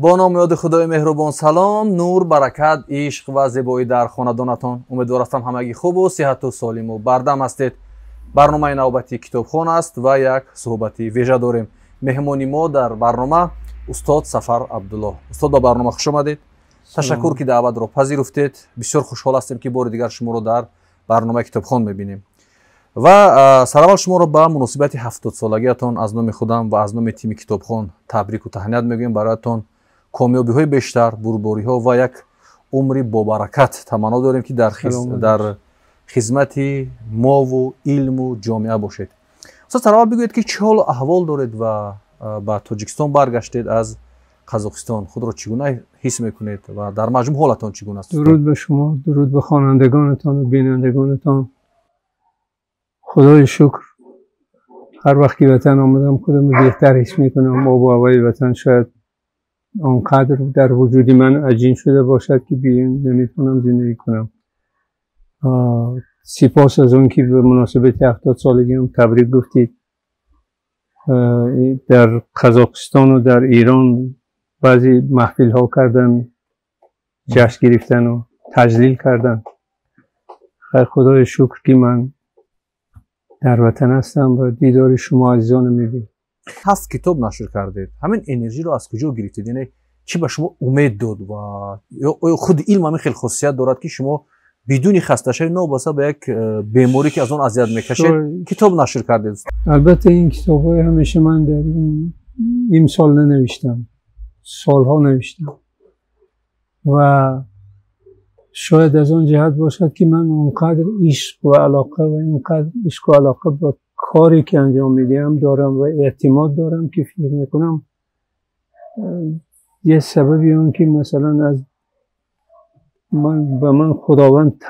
با نام یاد خدای مهربان. سلام، نور، برکت، عشق و زیبایی در خاندانتان. امیدوار هستم همگی خوب و صحت و سالم و بردم هستید. برنامه نوبتی کتابخوان است و یک صحبتی ویژه داریم. مهمانی ما در برنامه استاد سفر عبدالله. استاد، با برنامه خوش آمدید. تشکر که دعوت را پذیرفتید. بسیار خوشحال هستیم که بار دیگر شما رو در برنامه کتابخوان می‌بینیم. و سرول شما رو به مناسبت 70 سالگیتان از نام خودم و از نام تیم کتابخوان تبریک و تهنیت میگویم. برایتان کامیابی های بیشتر، بروباری ها و یک عمری با برکت تمنا داریم که در خدمت ما و علم و جامعه باشید. استاد سرول بگویید که چه حال و احوال دارید و به تاجیکستان برگشتید از قزاقستان. خود را چگونه حس میکنید و در مجموع حالتان چگونه است؟ درود به شما، درود به خوانندگانتان و بینندگانتان. خدای شکر هر وقت که وطن آمدم خودم بهتر حس میکنم. آب و هوای وطن شاید آنقدر در وجودی من عجین شده باشد که نمیتونم زندگی کنم. سپاس از اون که به مناسبت 70 سالگیم تبریک گفتید. در قزاقستان و در ایران بعضی محفل ها کردن، جشن گرفتن و تجلیل کردن. خیر خدای شکر که من در وطن هستم و دیدار شما عزیزان میبینم. 7 کتاب نشر کردید. همین انرژی رو از کجا گرفتید؟ یعنی چی به شما امید داد و خود علم همین خیلی خاصیت دارد که شما بدون خسته شدن نوبسته به یک بیماری که از اون اذیت میکشه کتاب نشر کردید؟ البته این کتاب‌های همیشه من در این سال ننوشتم، سالها نوشتم و شاید از آن جهت باشد که من اونقدر عشق و علاقه و اینقدر عشق و علاقه با کاری که انجام میدیم دارم و اعتماد دارم که فکر میکنم یه سببی اون که مثلا از من خداوند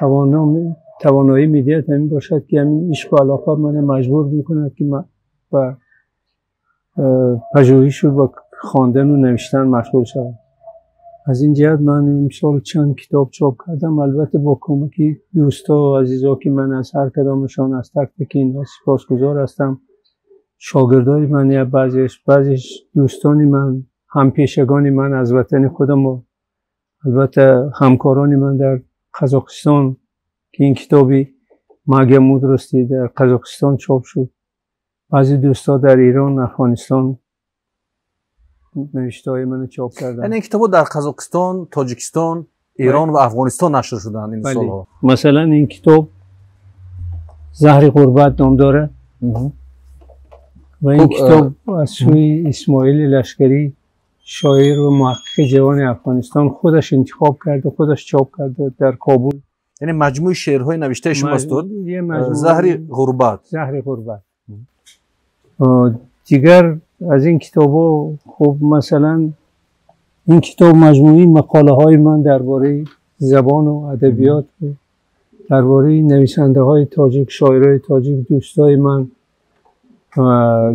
توانایی میدهد همین باشد که همین عشق و علاقه من مجبور میکند که من با پژوهش و با خواندن و نوشتن مشغول شدم. از این جهت من امسال چند کتاب چاپ کردم، البته با کمک دوستا و عزیزا که من از هر کدامشان از تک تک اینها سپاسگزار هستم. شاگردای من یا بعضیش دوستانی من، همپیشگانی من از وطن خودم و البته همکارانی من در قزاقستان که این کتابی مگمود راستی در قزاقستان چاپ شد. بعضی دوستا در ایران، افغانستان نوشته های من چاپ کردن. یعنی این کتابا در قزاقستان، تاجیکستان، ایران و افغانستان نشر شدن این سالها. مثلا این کتاب زهر غربت نام داره و این کتاب از سوی اسماعیل لشکری شاعر و محقق جوان افغانستان خودش انتخاب کرده، خودش چاپ کرده در کابل. یعنی مجموع شعرهای نوشته شما است. زهر غربت. زهر غربت. دیگر از این کتابا خب مثلا این کتاب مجموعی مقاله های من درباره زبان و ادبیات و درباره نویسنده های تاجیک، شاعرای تاجیک، دوستای من.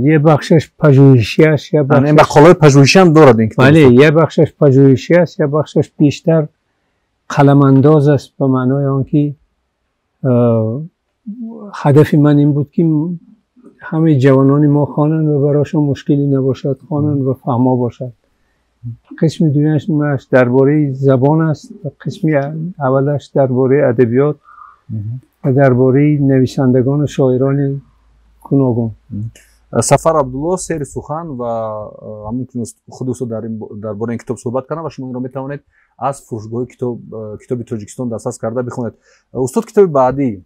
یه بخشش پژوهشی است، یه بخشش مقاله پژوهشی هم دارد این کتاب. بله، یه بخشش پژوهشی است، یه بخشش بیشتر قلم انداز است، به معنای آنکه هدف من این بود که همه جوانان ما خوانند و براشون مشکلی نباشد، خوانند و فهما باشد. قسم دویش درباره زبان است و قسمی اولش درباره ادبیات و درباره نویسندگان و شاعران گوناگون. سفر عبدالله سیر سخن و همون که خود استاد درباره این کتاب صحبت کردن و شما این را میتوانید از فروشگاه کتاب تاجیکستان دسترس کرده بخونید. استاد کتاب بعدی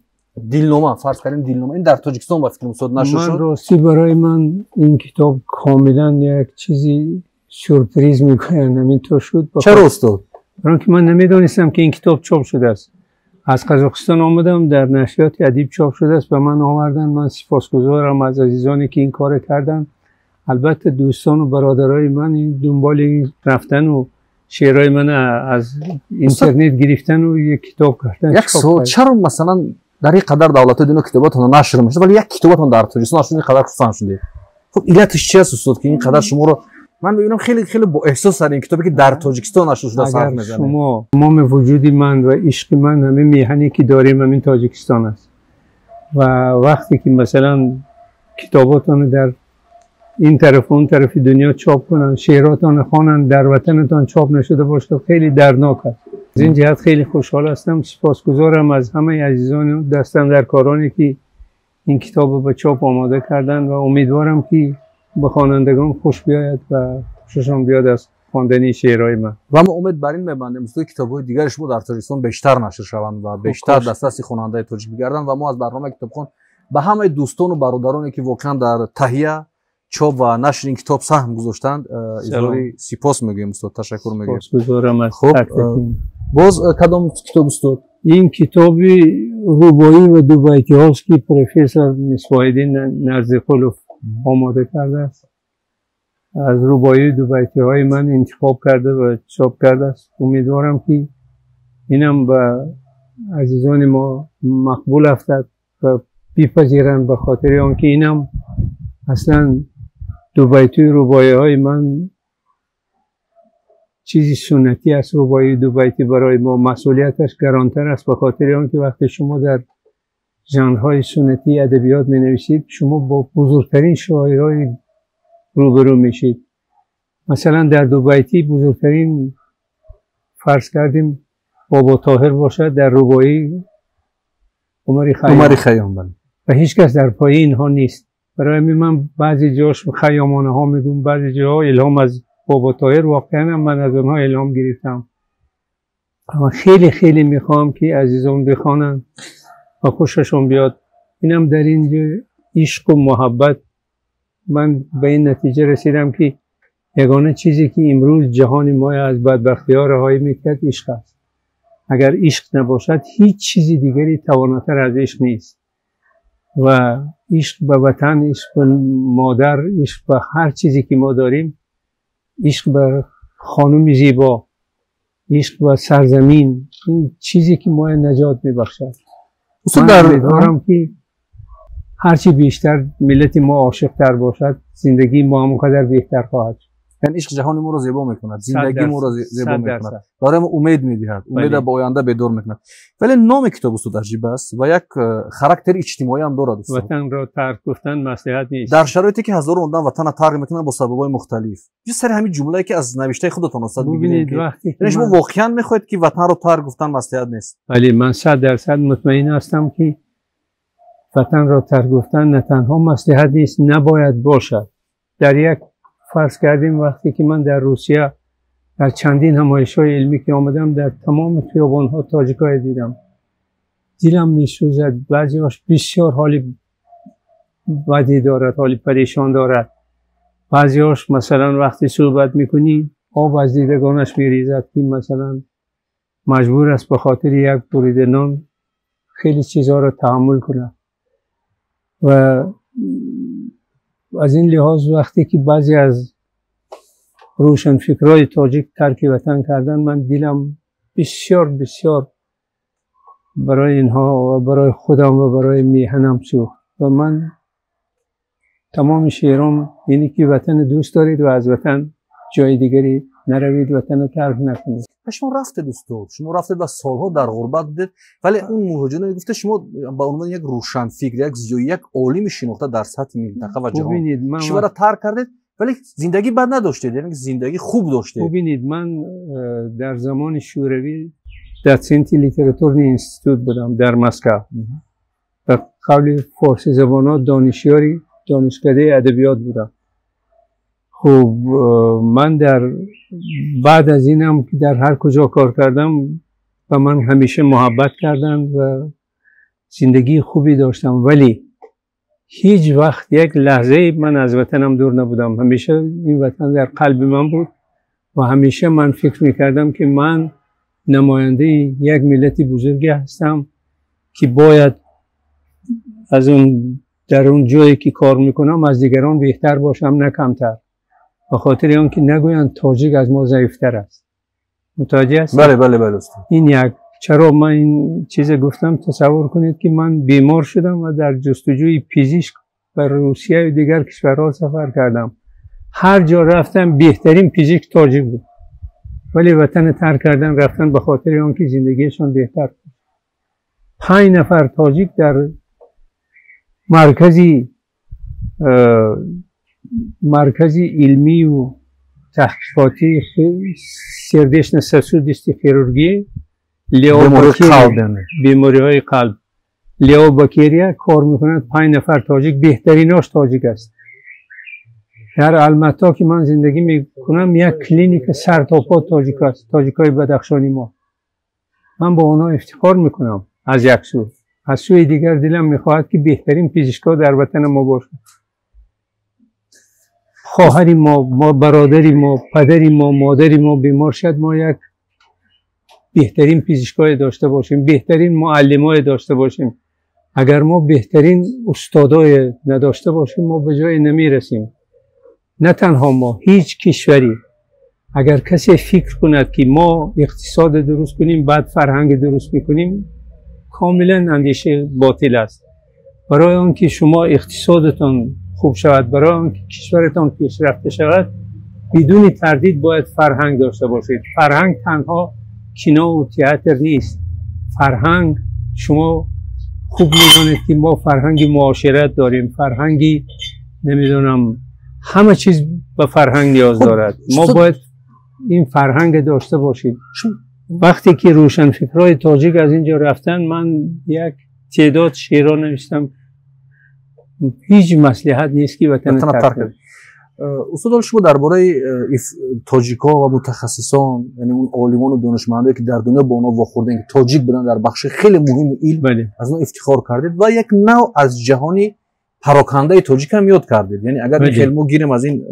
دلنامه، فرض کنیم دلنامه، این در تاجیکستان با فکر استاد نشر شد. من راستی برای من این کتاب کاملا یک چیزی سورپرایز میکنه. همینطور شد. چرا استاد؟ برای اینکه من نمیدونستم که این کتاب چاپ شده است. از قزاقستان آمدم، در نشریات ادیب چاپ شده است و من آوردن. من سپاسگزارم از عزیزانی که این کار کردن. البته دوستان و برادرای من دنبال این رفتن و شعرهای من از اینترنت گرفتن و یک کتاب کردن. یک سوال، چرا مثلا در این قدر دولت دینا کتاباتون نشر میشه ولی یک کتابتون در تاجیکستان نشر قدر پسند شده؟ خب علتش چی است استاد که این قدر شما رو من ببینم خیلی با احساس سر این کتابی که در تاجیکستان نشر شده صرف میزنه؟ شما تمام وجودی من و عشق من همه میهنی که داریم همین تاجیکستان است و وقتی که مثلا کتاباتون در این طرف اون طرف دنیا چاپ کنن، شعراتان خوانن، در وطنتان چاپ نشده باشه، خیلی دردناک است. از این جهت خیلی خوشحال هستم، سپاسگزارم از همه عزیزان دستم در کارانی که این کتاب به چاپ آماده کردن و امیدوارم که به خوانندگان خوش بیاید و خوششان بیاد از خواندن شعرهای من. و ما امید بر این می‌بندیم که کتاب‌های دیگر شما در تاجیکستان بیشتر نشر شوند و بیشتر دسترسی خواننده تاجیک بگردند و ما از برنامه کتابخوان به همه دوستان و برادرانی که واقعا در تهیه چاپ و نشر این کتاب سهم گذاشتند اظهاری سپاس میگیم استاد، تشکر میگیم. سپاسگزارم از خب تک تک. باز کدام کتاب استاد؟ این کتابی روبایی و دو بیتی هاست که پروفسور مصباح‌الدین نزدیقلوف آماده کرده است. از روبایی دو بیتی های من انتخاب کرده و چاپ کرده است. امیدوارم که اینم به عزیزان ما مقبول افتد و بپذیرند، به خاطر آنکه اینم اصلا دو بیتی روبایی های من چیزی سنتی است. روبایی دو بیتی برای ما مسئولیتش گرانتر است، به خاطر آنکه وقتی شما در ژانرهای سنتی ادبیات می نویسید شما با بزرگترین شاعرای روبرو میشید. مثلا در دو بیتی بزرگترین فرض کردیم بابا طاهر باشد، در رباعی عمر خیام بله. و هیچ کس در پای اینها نیست. برای من بعضی جاش خیامانه ها میگم، بعضی جاها الهام از بابا طاهر، واقعا من از اونها الهام گرفتم. اما خیلی خیلی میخوام که عزیزان بخوانن و خوششون بیاد. اینم در اینجا عشق و محبت من به این نتیجه رسیدم که یگانه چیزی که امروز جهان ما از بدبختی ها رهایی میکرد عشق است. اگر عشق نباشد هیچ چیزی دیگری تواناتر از عشق نیست. و عشق به وطن، عشق به مادر، عشق به هر چیزی که ما داریم، عشق به خانم زیبا، عشق به سرزمین، این چیزی که ما نجات میبخشد. من امیدوارم که هرچی بیشتر ملت ما عاشق تر باشد، زندگی ما هم اونقدر بهتر خواهد. یعنی عشق جهان ما رو زیبا میکند، زندگی ما رو زیبا میکند، برای ما امید میدهد، امید به آینده بیدار میکند. ولی نام کتاب استاد عجیب است و یک خاراکتر اجتماعی هم دارد استاد. وطن را ترک گفتن مصلحت نیست. در شرایطی که هزار وطن وطن ترک میکنن با سبب‌های مختلف. یه سری همین جمله‌ای که از نوشته خودتان استاد میگید، یعنی شما واقعا میخواهید که وطن رو ترک گفتن مصلحت نیست؟ ولی من 100% مطمئن هستم که وطن را ترک گفتن نه تنها مصلحت نیست، نباید باشد. در یک فرض کردیم وقتی که من در روسیه در چندین همایش‌های علمی که آمدم، در تمام خیابان‌ها تاجیک‌های دیدم، دلم می‌سوزد. بعضی‌هاش بسیار حالی بدی دارد، حالی پریشان دارد. بعضی‌هاش مثلا وقتی صحبت می‌کنی آب از دیدگانش می‌ریزد که مثلا مجبور است به خاطر یک بریده نان خیلی چیزها را تحمل کنه. و از این لحاظ وقتی که بعضی از روشنفکرای تاجیک ترک وطن کردن، من دلم بسیار بسیار برای اینها و برای خودم و برای میهنم سوخت. و من تمام شعرام اینی که وطن دوست دارید و از وطن جای دیگری نروید، وطن ترک نکنید. شما رفتید استاد، شما رفتید و سالها در غربت بودید، ولی اون مهاجرت گفته شما به عنوان یک روشنفکر، یک عالم شناخته در سطح منطقه و جهان شما را ترک کردید، ولی زندگی بد نداشتید، یعنی زندگی خوب داشتید. ببینید من در زمان شوروی در سنت لیتراتور اینستیتوت بودم در مسکو. در قبل فارسی زبان‌ها دانشیاری دانشکده ادبیات بودم. خب من در بعد از اینم که در هر کجا کار کردم و من همیشه محبت کردن و زندگی خوبی داشتم، ولی هیچ وقت یک لحظه من از وطنم دور نبودم. همیشه این وطن در قلب من بود و همیشه من فکر میکردم که من نماینده یک ملت بزرگی هستم که باید از اون در اون جایی که کار میکنم از دیگران بهتر باشم نه کمتر، به خاطر آنکه نگویند تاجیک از ما ضعیفتر است. متوجه هستید؟ بله بله بله استاد. این یک چرا من این چیز گفتم، تصور کنید که من بیمار شدم و در جستجوی پزشک بر روسیه و دیگر کشورها سفر کردم. هر جا رفتم بهترین پزشک تاجیک بود، ولی وطن ترک کردن رفتن به خاطر آنکه زندگیشان بهتر بود. 5 نفر تاجیک در مرکزی مرکز علمی و تحقیقاتی سردشن سسودیستی خیروگی بیماری های قلب لیاو باکیریا کار میکند. 5 نفر تاجیک، بهتریناش تاجیک است. در المتا که من زندگی میکنم یک کلینیک سر تا پا تاجیک است، تاجیکای بدخشانی ما. من با اونا افتخار میکنم از یک سو. از سوی دیگر دلم میخواهد که بهترین پزشکا در وطن ما باشه. خواهری ما برادری ما، پدری ما، مادری ما بیمار شد، ما یک بهترین پزشکای داشته باشیم، بهترین معلمای داشته باشیم. اگر ما بهترین استادای نداشته باشیم ما به جای نمیرسیم. نه تنها ما، هیچ کشوری اگر کسی فکر کند که ما اقتصاد درست کنیم بعد فرهنگ درست میکنیم، کاملا اندیشه باطل است. برای آنکه شما اقتصادتان خوب شود، برای آنکه کشورتان پیشرفته شود، بدون تردید باید فرهنگ داشته باشید. فرهنگ تنها کینا و تئاتر نیست. فرهنگ، شما خوب میدانید که ما فرهنگی معاشرت داریم، فرهنگی نمیدونم همه چیز به فرهنگ نیاز دارد. ما باید این فرهنگ داشته باشیم. وقتی که روشنفکرای تاجیک از اینجا رفتن، من یک تعداد شعرها نوشتم. هیچ مصلحت نیست که وطن ترک کنیم. استاد، شما درباره تاجیک‌ها و متخصصان، یعنی اون عالمان و دانشمندانی که در دنیا با اونا واخوردن که تاجیک بدن در بخش خیلی مهم علم، از اون افتخار کردید و یک نوع از جهانی پراکنده تاجیک هم یاد کردید. یعنی اگر این علمو گیریم از این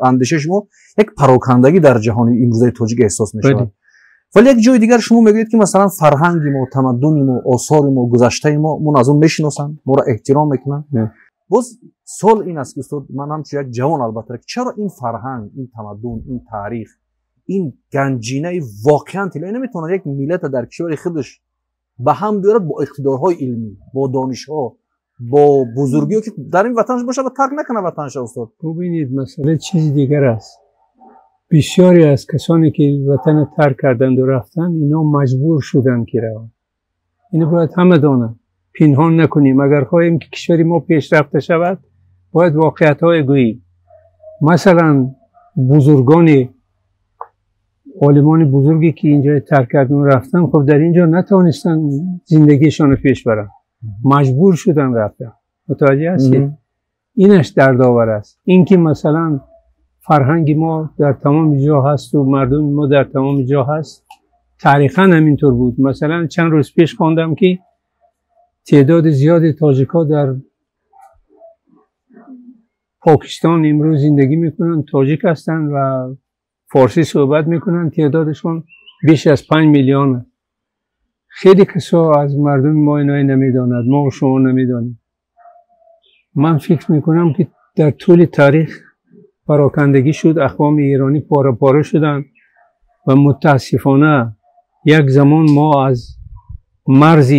اندیشه شما، یک پراکندگی در جهان امروزه تاجیک احساس می‌شود. ولی یک جای دیگر شما میگید که مثلا فرهنگ ما، تمدن ما، آثار ما، گذشته ما از اون میشناسن، ما را احترام میکنن. باز سوال این است که استاد، من هم یک جوان البته، چرا این فرهنگ، این تمدن، این تاریخ، این گنجینه واقعا طلا نمیتونه یک ملت در کشور خودش به هم بیاره با اقتدارهای علمی، با دانش‌ها، با بزرگی‌ها که در این وطنش باشه و ترک نکنه وطنش؟ استاد ببینید مسئله چیز دیگر است. بسیاری از کسانی که وطن ترک کردند و رفتن، اینا مجبور شدن که روند. اینو باید همه دانند، پنهان نکنیم. اگر خواهیم که کشوری ما پیشرفته شود، باید واقعیت‌های گوییم. مثلا بزرگان، عالمان بزرگی که اینجا ترک کردن و رفتن، خب در اینجا نتوانستن زندگیشان رو پیش برن، مجبور شدن رفتن. متوجه هستید؟ اینش دردآور است. این که مثلا فرهنگ ما در تمام جا هست و مردم ما در تمام جا هست، تاریخاً همینطور بود. مثلا چند روز پیش خواندم که تعداد زیاد تاجیک‌ها در پاکستان امروز زندگی میکنن، تاجیک هستن و فارسی صحبت میکنن، تعدادشون بیش از 5 میلیون. خیلی کسا از مردم ما اینایی نمیداند، ما و شما نمیدانیم. من فکر میکنم که در طول تاریخ پراکندگی شد، اقوام ایرانی پاره پاره شدن و متاسفانه یک زمان ما از مرز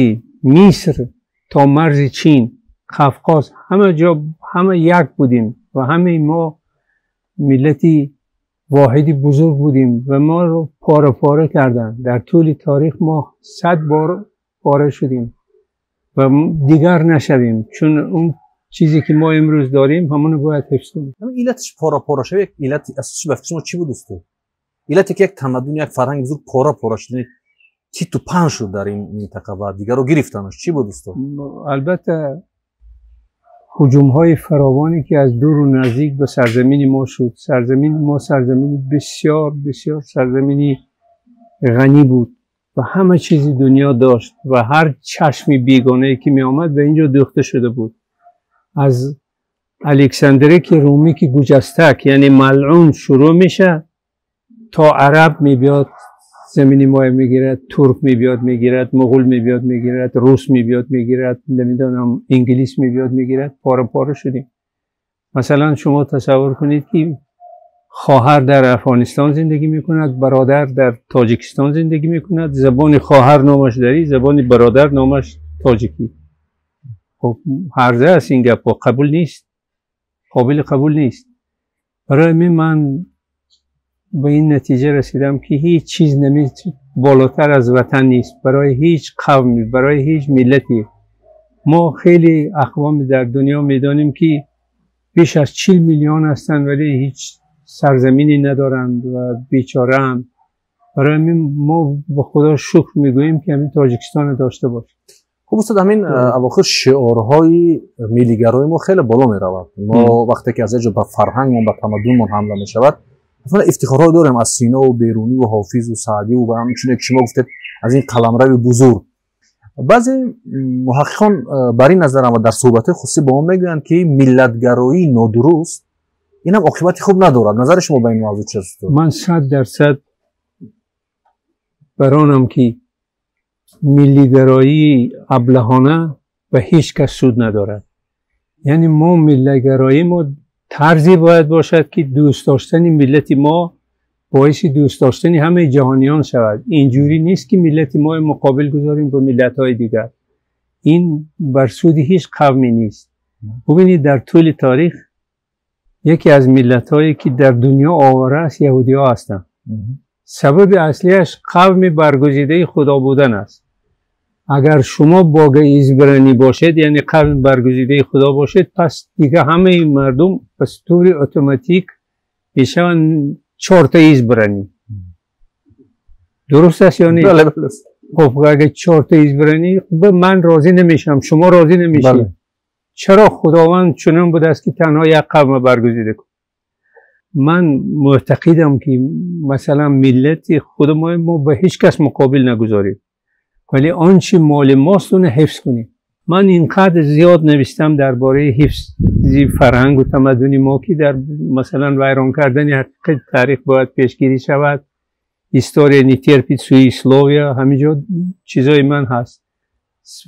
مصر تا مرز چین، قفقاز، همه جا همه یک بودیم و همه ما ملتی واحدی بزرگ بودیم و ما رو پاره پاره کردن. در طول تاریخ ما 100 بار پاره شدیم و دیگر نشویم، چون اون چیزی که ما امروز داریم همون باید حفظ کنیم. علتش پاره پاره شد، یک علت اساسش به شما چی بود دوستو؟ علتی که یک تمدن، یک فرهنگ بزرگ پاره پاره شد، تیت و پن شد در این منطقه و دیگر رو گرفتنش، چی بود دوستو؟ البته هجوم‌های فراوانی که از دور و نزدیک به سرزمین ما شد. سرزمین ما سرزمینی بسیار بسیار سرزمینی غنی بود و همه چیزی دنیا داشت و هر چشمی بیگانه‌ای که می آمد به اینجا دوخته شده بود. از الکساندریک رومی که گوجستک یعنی ملعون شروع میشه تا عرب میبیاد زمینی ما میگیرد، ترک میبیاد میگیرد، مغول میبیاد میگیرد، روس میبیاد میگیرد، نمیدونم انگلیس میبیاد میگیرد. پاره پاره شدیم. مثلا شما تصور کنید که خواهر در افغانستان زندگی میکند، برادر در تاجیکستان زندگی میکند، زبان خواهر نامش دری، زبان برادر نامش تاجیکی. خب هرزه است این گپ، قبول نیست، قابل قبول نیست. برای من به این نتیجه رسیدم که هیچ چیز بالاتر از وطن نیست برای هیچ قومی، برای هیچ ملتی. ما خیلی اقوام در دنیا میدانیم که بیش از 40 میلیون هستند ولی هیچ سرزمینی ندارند و بیچاره‌اند. برای همین ما به خدا شکر میگوییم که همین تاجیکستان داشته باشه. خب استاد، همین اواخر شعارهای ملیگرای ما خیلی بالا میرود. ما وقتی که از اینجا به فرهنگ و به تمدن حمله میشود، مثلا افتخارات داریم از سینا و بیرونی و حافظ و سعدی و همچنین که شما گفتید از این قلمرو بزرگ. بعضی محققان بر این نظرم و در صحبت خصوصی با ما میگویند که ملتگرایی نادرست این هم عاقبت خوب ندارد. نظر شما به این موضوع چیست؟ من 100% برانم که ملیگرایی ابلهانه و هیچ کس سود ندارد. یعنی ما ملیگرایی ما طرزی باید باشد که دوست داشتن ملت ما باعث دوست داشتن همه جهانیان شود. اینجوری نیست که ملت ما مقابل گذاریم با ملت‌های دیگر. این بر سود هیچ قومی نیست. ببینید در طول تاریخ یکی از ملت‌هایی که در دنیا آواره است یهودی‌ها هستند. سبب اصلیش قوم برگزیده خدا بودن است. اگر شما باغ ایزبرانی باشید یعنی قوم برگزیده خدا باشید، پس دیگه همه مردم پس طور اتوماتیک میشن 4 تا ایزبرانی. درست است یا نه؟ بله بله. خب اگه 4 تا ایزبرانی، من راضی نمیشم، شما راضی نمیشید. بله. چرا خداوند چنان بوده است که تنها یک قوم برگزیده کنه؟ من معتقدم که مثلا ملت خود ما به هیچ کس مقابل نگذاریم، ولی آنچه مال ماست اون حفظ کنیم. من اینقدر زیاد نوشتم درباره حفظ فرهنگ و تمدن ما که در مثلا ویران کردن حقیقت تاریخ باید پیشگیری شود. هیستوریا نیترپید سوی اسلوویا، همینجا چیزای من هست.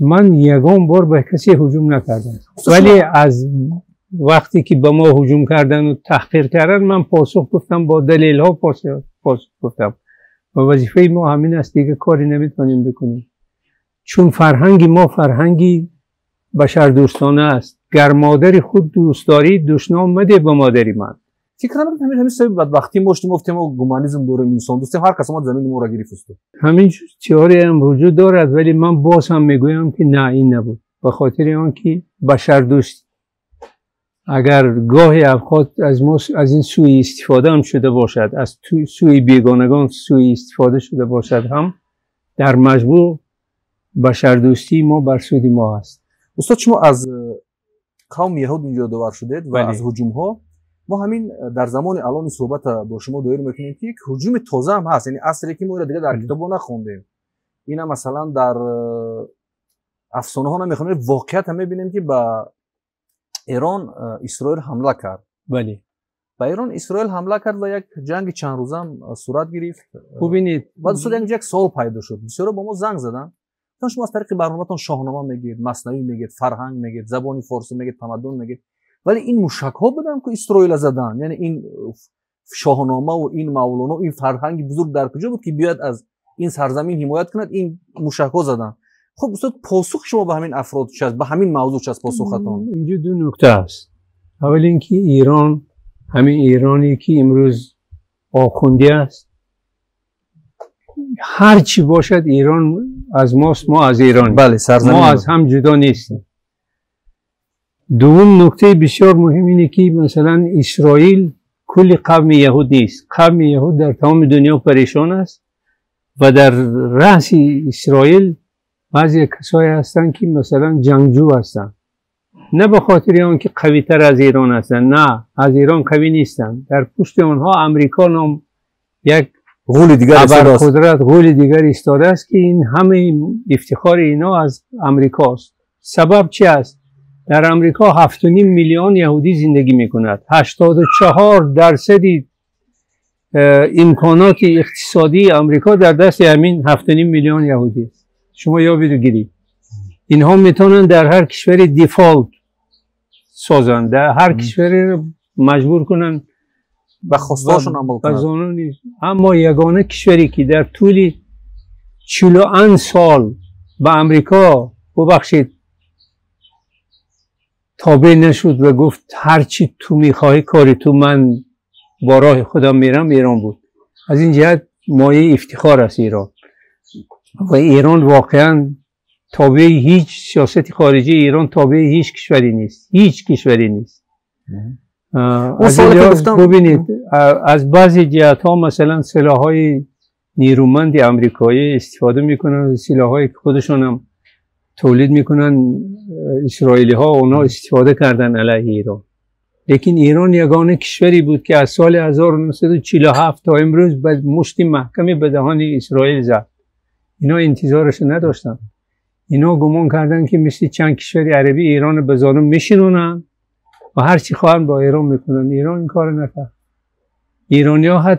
من یگان بار به کسی هجوم نکردم، ولی از وقتی که به ما هجوم کردن و تحقیر کردن من پاسخ گفتم، با دلیل ها پاسخ گفتم و وظیفه ما همین است، دیگه کاری نمیتونیم بکنیم. چون فرهنگی ما فرهنگی بشر دوستانه است. گر مادری خود دوست داری دشنام مده به مادری من. فکر کنم همین سبب بدبختی مشت گفتیم و گومانیسم دور انسان دوستیم، هر کس اومد زمین ما را گرفت است. همین تئوری هم وجود دارد، ولی من باز هم میگویم که نه، این نبود. به خاطر آنکه بشر دوست اگر گاهی اوقات از این سوی استفاده هم شده باشد، از سوی بیگانگان سوی استفاده شده باشد، هم در مجموع بشردوستی ما بر سود ما است. استاد، شما از قوم یهود اینجا دور شدید و از هجوم ها، ما همین در زمان الان صحبت با شما دایر میکنیم که یک هجوم تازه هم هست، یعنی اصلی که ما دیگه در کتابو نخوندیم. اینا مثلا در افسانه ها نمیخونیم، واقعیت هم میبینیم که با ایران اسرائیل حمله کرد. بله. با ایران اسرائیل حمله کرد و یک جنگ چند روزه هم صورت گرفت. ببینید بعد صورت یک سوال پیدا شد. بسیارا با ما زنگ زدن. شما از طریق برنامه‌تون شاهنامه میگید، مثنوی میگید، فرهنگ میگید، زبانی فارسی میگید، تمدن میگید، ولی این موشک ها بودن که اسرائیل زدن. یعنی این شاهنامه و این مولانا و این فرهنگ بزرگ در کجا بود که بیاد از این سرزمین حمایت کند؟ این موشک ها زدن. خب استاد، پاسخ شما به همین افراد چه است؟ به همین موضوع چه است پاسختون؟ اینجا دو نکته است. اول اینکه ایران، همین ایرانی که امروز آخوندی است، هر چی باشد ایران از ماست، ما از ایران. بله، سرزمین ما از هم جدا نیستیم. دوم نکته بسیار مهم اینه که مثلا اسرائیل کل قوم یهود نیست. قوم یهود در تمام دنیا پریشان است و در رأس اسرائیل بعضی کسایی هستند که مثلا جنگجو هستند، نه به خاطر آن که قوی تر از ایران هستند، نه، از ایران قوی نیستند. در پشت آنها امریکا نام یک غول دیگر قدرت غول دیگر ایستاده است که این همه افتخار اینا از امریکاست. سبب چی است؟ در امریکا 7.5 میلیون یهودی زندگی میکند. 84% امکانات اقتصادی امریکا در دست همین 7.5 میلیون یهودی است. شما یاد بگیرید اینها میتونن در هر کشوری دیفالت سازن، در هر کشوری مجبور کنن به خواستاشون عمل کنن. اما یگانه کشوری که در طول 41 سال به امریکا ببخشید تابع نشد و گفت هرچی تو میخواهی کاری تو، من با راه خودم میرم، ایران بود. از این جهت مایه افتخار است ایران. و ایران واقعا تابع هیچ سیاست خارجی، ایران تابع هیچ کشوری نیست، هیچ کشوری نیست. از ببینید از بعضی جهت ها مثلا سلاح‌های نیرومند آمریکایی استفاده میکنن، سلاح‌هایی که خودشون هم تولید میکنن اسرائیلی ها، اونا استفاده کردن علیه ایران. لیکن ایران یگانه کشوری بود که از سال 1947 تا امروز به مشتی محکمی به دهان اسرائیل زد. اینا انتظارش نداشتن. اینا گمان کردن که مثل چند کشور عربی ایران به زانو میشینونن و هر چی خواهن با ایران میکنن. ایران این کار نکرد. ایرانی‌ها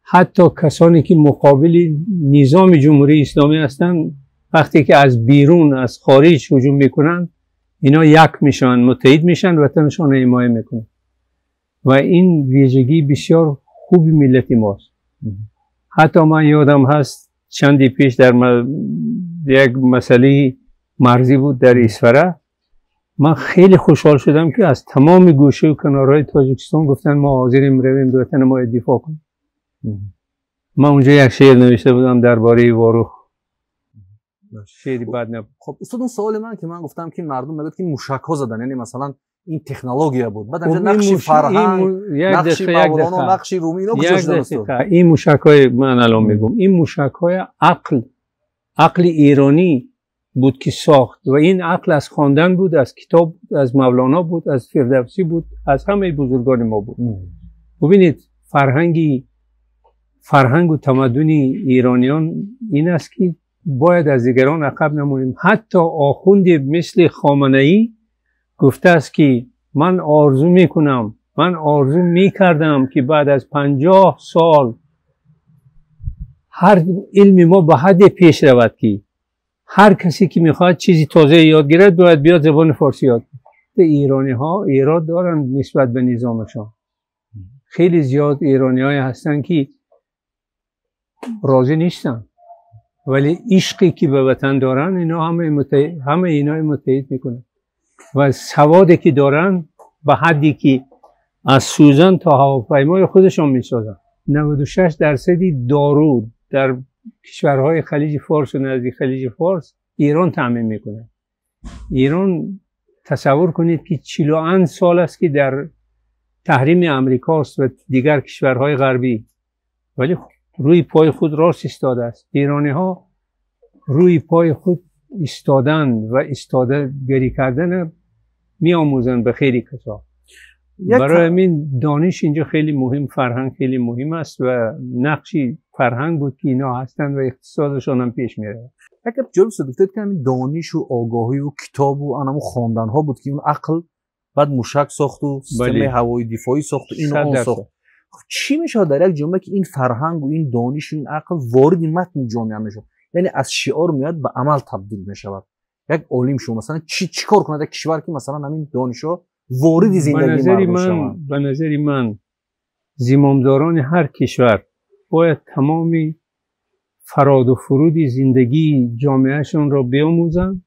حتی کسانی که مقابل نظام جمهوری اسلامی هستن، وقتی که از بیرون از خارج هجوم میکنن، اینا یک میشن، متحد میشن، وطنشان رو حمایت میکنن. و این ویژگی بسیار خوبی ملت ماست. حتی من یادم هست چندی پیش در یک مسئله مرزی بود در اسفره، من خیلی خوشحال شدم که از تمام گوشه و کنارهای تاجیکستان گفتن ما حاضریم رویم وطن ما دفاع کنیم. من اونجا یک شعر نوشته بودم درباره واروخ. شعری بد نبود. خب استاد، اون سوال من که من گفتم که مردم میگن که موشک ها زدن، یعنی مثلا این تکنولوژیا بود، بعد اینجا نقشی فرهنگ، نقشی مولانا، نقشی رومی، اینا کجا شدن استاد؟ این موشک های من الان میگم، این موشک های عقل ایرانی بود که ساخت و این عقل از خواندن بود، از کتاب، از مولانا بود، از فردوسی بود، از همه بزرگان ما بود. ببینید فرهنگ و تمدن ایرانیان این است که باید از دیگران عقب نمونیم. حتی آخوند مثل خامنه‌ای گفته است که من آرزو میکردم که بعد از 50 سال هر علم ما به حد پیش رود که هر کسی که میخواد چیزی تازه یاد گیرد باید بیاد زبان فارسی یاد گیرد. ایرانی ها ایراد دارن نسبت به نظامشان. خیلی زیاد ایرانی های هستن که راضی نیستن، ولی عشقی که به وطن دارن اینا همه اینا متحد میکنن و سوادی که دارن به حدی که از سوزن تا هواپیمای خودشون میسازن. 96% دارو در کشورهای خلیج فارس و نزدیک خلیج فارس ایران تامین میکنه. ایران تصور کنید که 40 سال است که در تحریم امریکاست و دیگر کشورهای غربی، ولی روی پای خود راست ایستاده است. ایرانی ها روی پای خود ایستادن و ایستاده گری کردن می آموزن به خیلی کسا. برای همین دانش اینجا خیلی مهم، فرهنگ خیلی مهم است و نقشی فرهنگ بود که اینا هستن و اقتصادشان هم پیش میره. اگر جلو صدفتید که همین دانش و آگاهی و کتاب و انمو خواندن ها بود که اون عقل بعد موشک ساخت و سیستم هوایی دفاعی ساخت و این اون ساخت. چی میشه در یک جامعه که این فرهنگ و این دانش و این عقل وارد متن جامعه میشه، یعنی از شعار میاد به عمل تبدیل میشود؟ یک عالم شو مثلا چی کار کنه در کشور که مثلا همین دانشو وارد زندگی مردم شود؟ به نظر من زمامداران هر کشور باید تمامی فراد و فرود زندگی جامعهشون را بیاموزن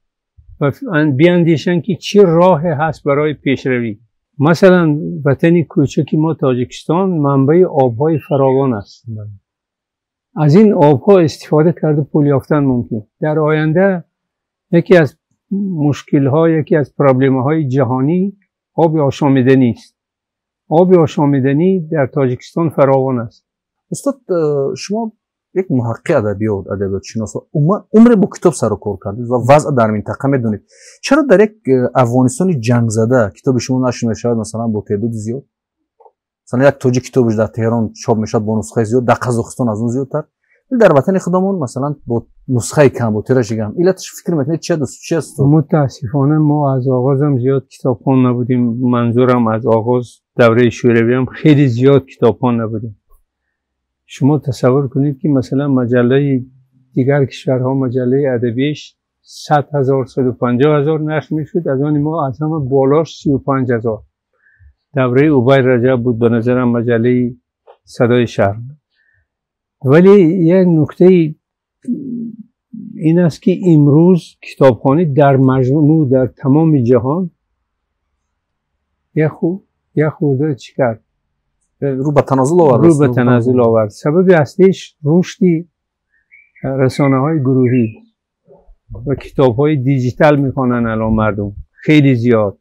و بیاندیشن که چه راه هست برای پیشروی. مثلا وطن کوچکی ما تاجیکستان منبع آبهای فراوان است. از این آبها استفاده کرده پول یافتن ممکن. در آینده یکی از مشکل‌ها، یکی از پرابلم‌های جهانی آب آشامیدنی است. آب آشامیدنی در تاجیکستان فراوان است. استاد، شما یک محقق ادبیات شناس عمر با کتاب سر و کار کردید و وضع در منطقه میدونید. چرا در یک افغانستان جنگ زده کتاب شما نشر میشود مثلا با تعداد زیاد؟ مثلا یک تاجیک کتابش در تهران چاپ میشد با نسخه زیاد، در قزاقستان از اون زیادتر. در وطن خودمون مثلا با نسخه کم، با تیراژ کم. علتش فکر میکنید چی است؟ متاسفانه ما از آغازم زیاد کتابخوان نبودیم. منظورم از آغاز دوره شوروی هم خیلی زیاد کتابخوان نبودیم. شما تصور کنید که مثلا مجله دیگر کشورها مجله ادبیش 100,000 150,000 نشر میشد، از آن ما از همه بالاش 35,000. دوره عبای رجب بود به نظرم مجله صدای شهر. ولی یک نکته این است که امروز کتابخوانی در مجموع در تمام جهان یک خورده چی کرد؟ رو به تنازل آورد. سبب اصلیش رشد رسانه‌های گروهی و کتاب‌های دیجیتال میخوانن الان مردم خیلی زیاد.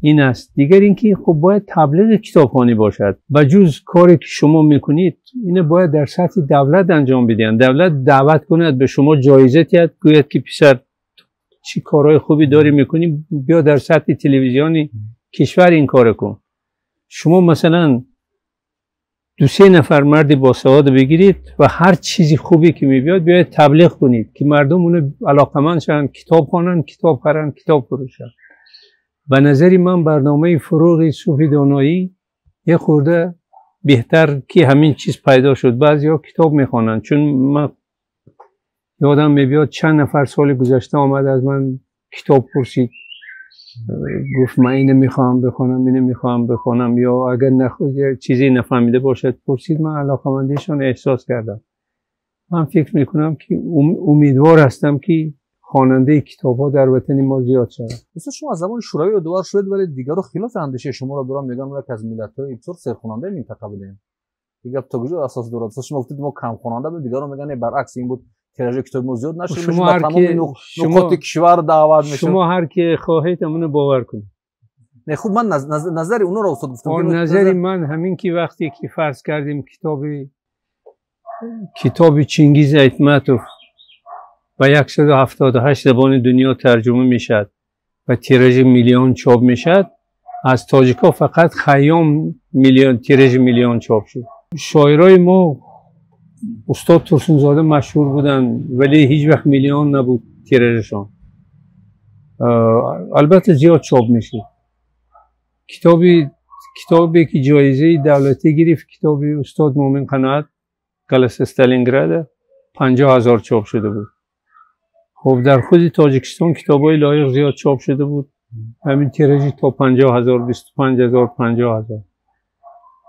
این است. دیگر اینکه خب باید تبلیغ کتابخوانی باشد و جز کاری که شما میکنید اینو باید در سطح دولت انجام بدین. دولت دعوت کند به شما جایزه دهد، گوید که پسر چی کارهای خوبی داری میکنی، بیا در سطح تلویزیونی کشور این کار کن. شما مثلا 2-3 نفر مرد باسواد بگیرید و هر چیزی خوبی که میبیاد بیاید تبلیغ کنید که مردم اونو علاقمند شن، کتاب خوانن، کتاب خرن، کتاب فروشن. به نظری من برنامه فروغ صوفی دانایی یه خورده بهتر که همین چیز پیدا شد. بعضیا کتاب میخوانن، چون من یادم میبیاد چند نفر سال گذشته آمد از من کتاب پرسید، گفت من اینو میخوام بخونم، اینو میخوام بخونم، یا اگر چیزی نفهمیده باشد پرسید. من علاقمندیشون احساس کردم. من فکر میکنم که امیدوار هستم که خواننده کتاب‌ها در وطن ما زیاد شود. مثلا شما از زمان شوروی یادگار شد، ولی دیگران خلاف اندیشه شما را دارن میگن یک از ملت‌های بسیار سرخواننده منطقه بودیم. دیگه تا کجا اساس دارد؟ شما گفتید ما کم خواننده بود، دیگران میگن برعکس این بود، تیراژ کتاب ما زیاد نشد. شما هر کی نقاط کشور دعوت میشه. شما هر کی خواهید همون باور کنید. نه خوب، من نظر اونا رو استاد گفتم. نظر من همین که وقتی که فرض کردیم کتاب چنگیز ایتماتوف و 178 زبان دنیا ترجمه میشد و تیراژ میلیون چاپ میشد، از تاجیکا فقط خیام تیراژ میلیون چاپ شد. شاعرای ما استاد ترسونزاده مشهور بودن ولی هیچ وقت میلیون نبود تیراژشون. البته زیاد چاپ میشه. کتابی که جایزه دولتی گرفت، کتاب استاد مومن قناعت کلاس استالینگراد، 50,000 چاپ شده بود. خب در خود تاجیکستان کتابای لایق زیاد چاپ شده بود، همین تیراژی تا 50,000 25,000 50,000.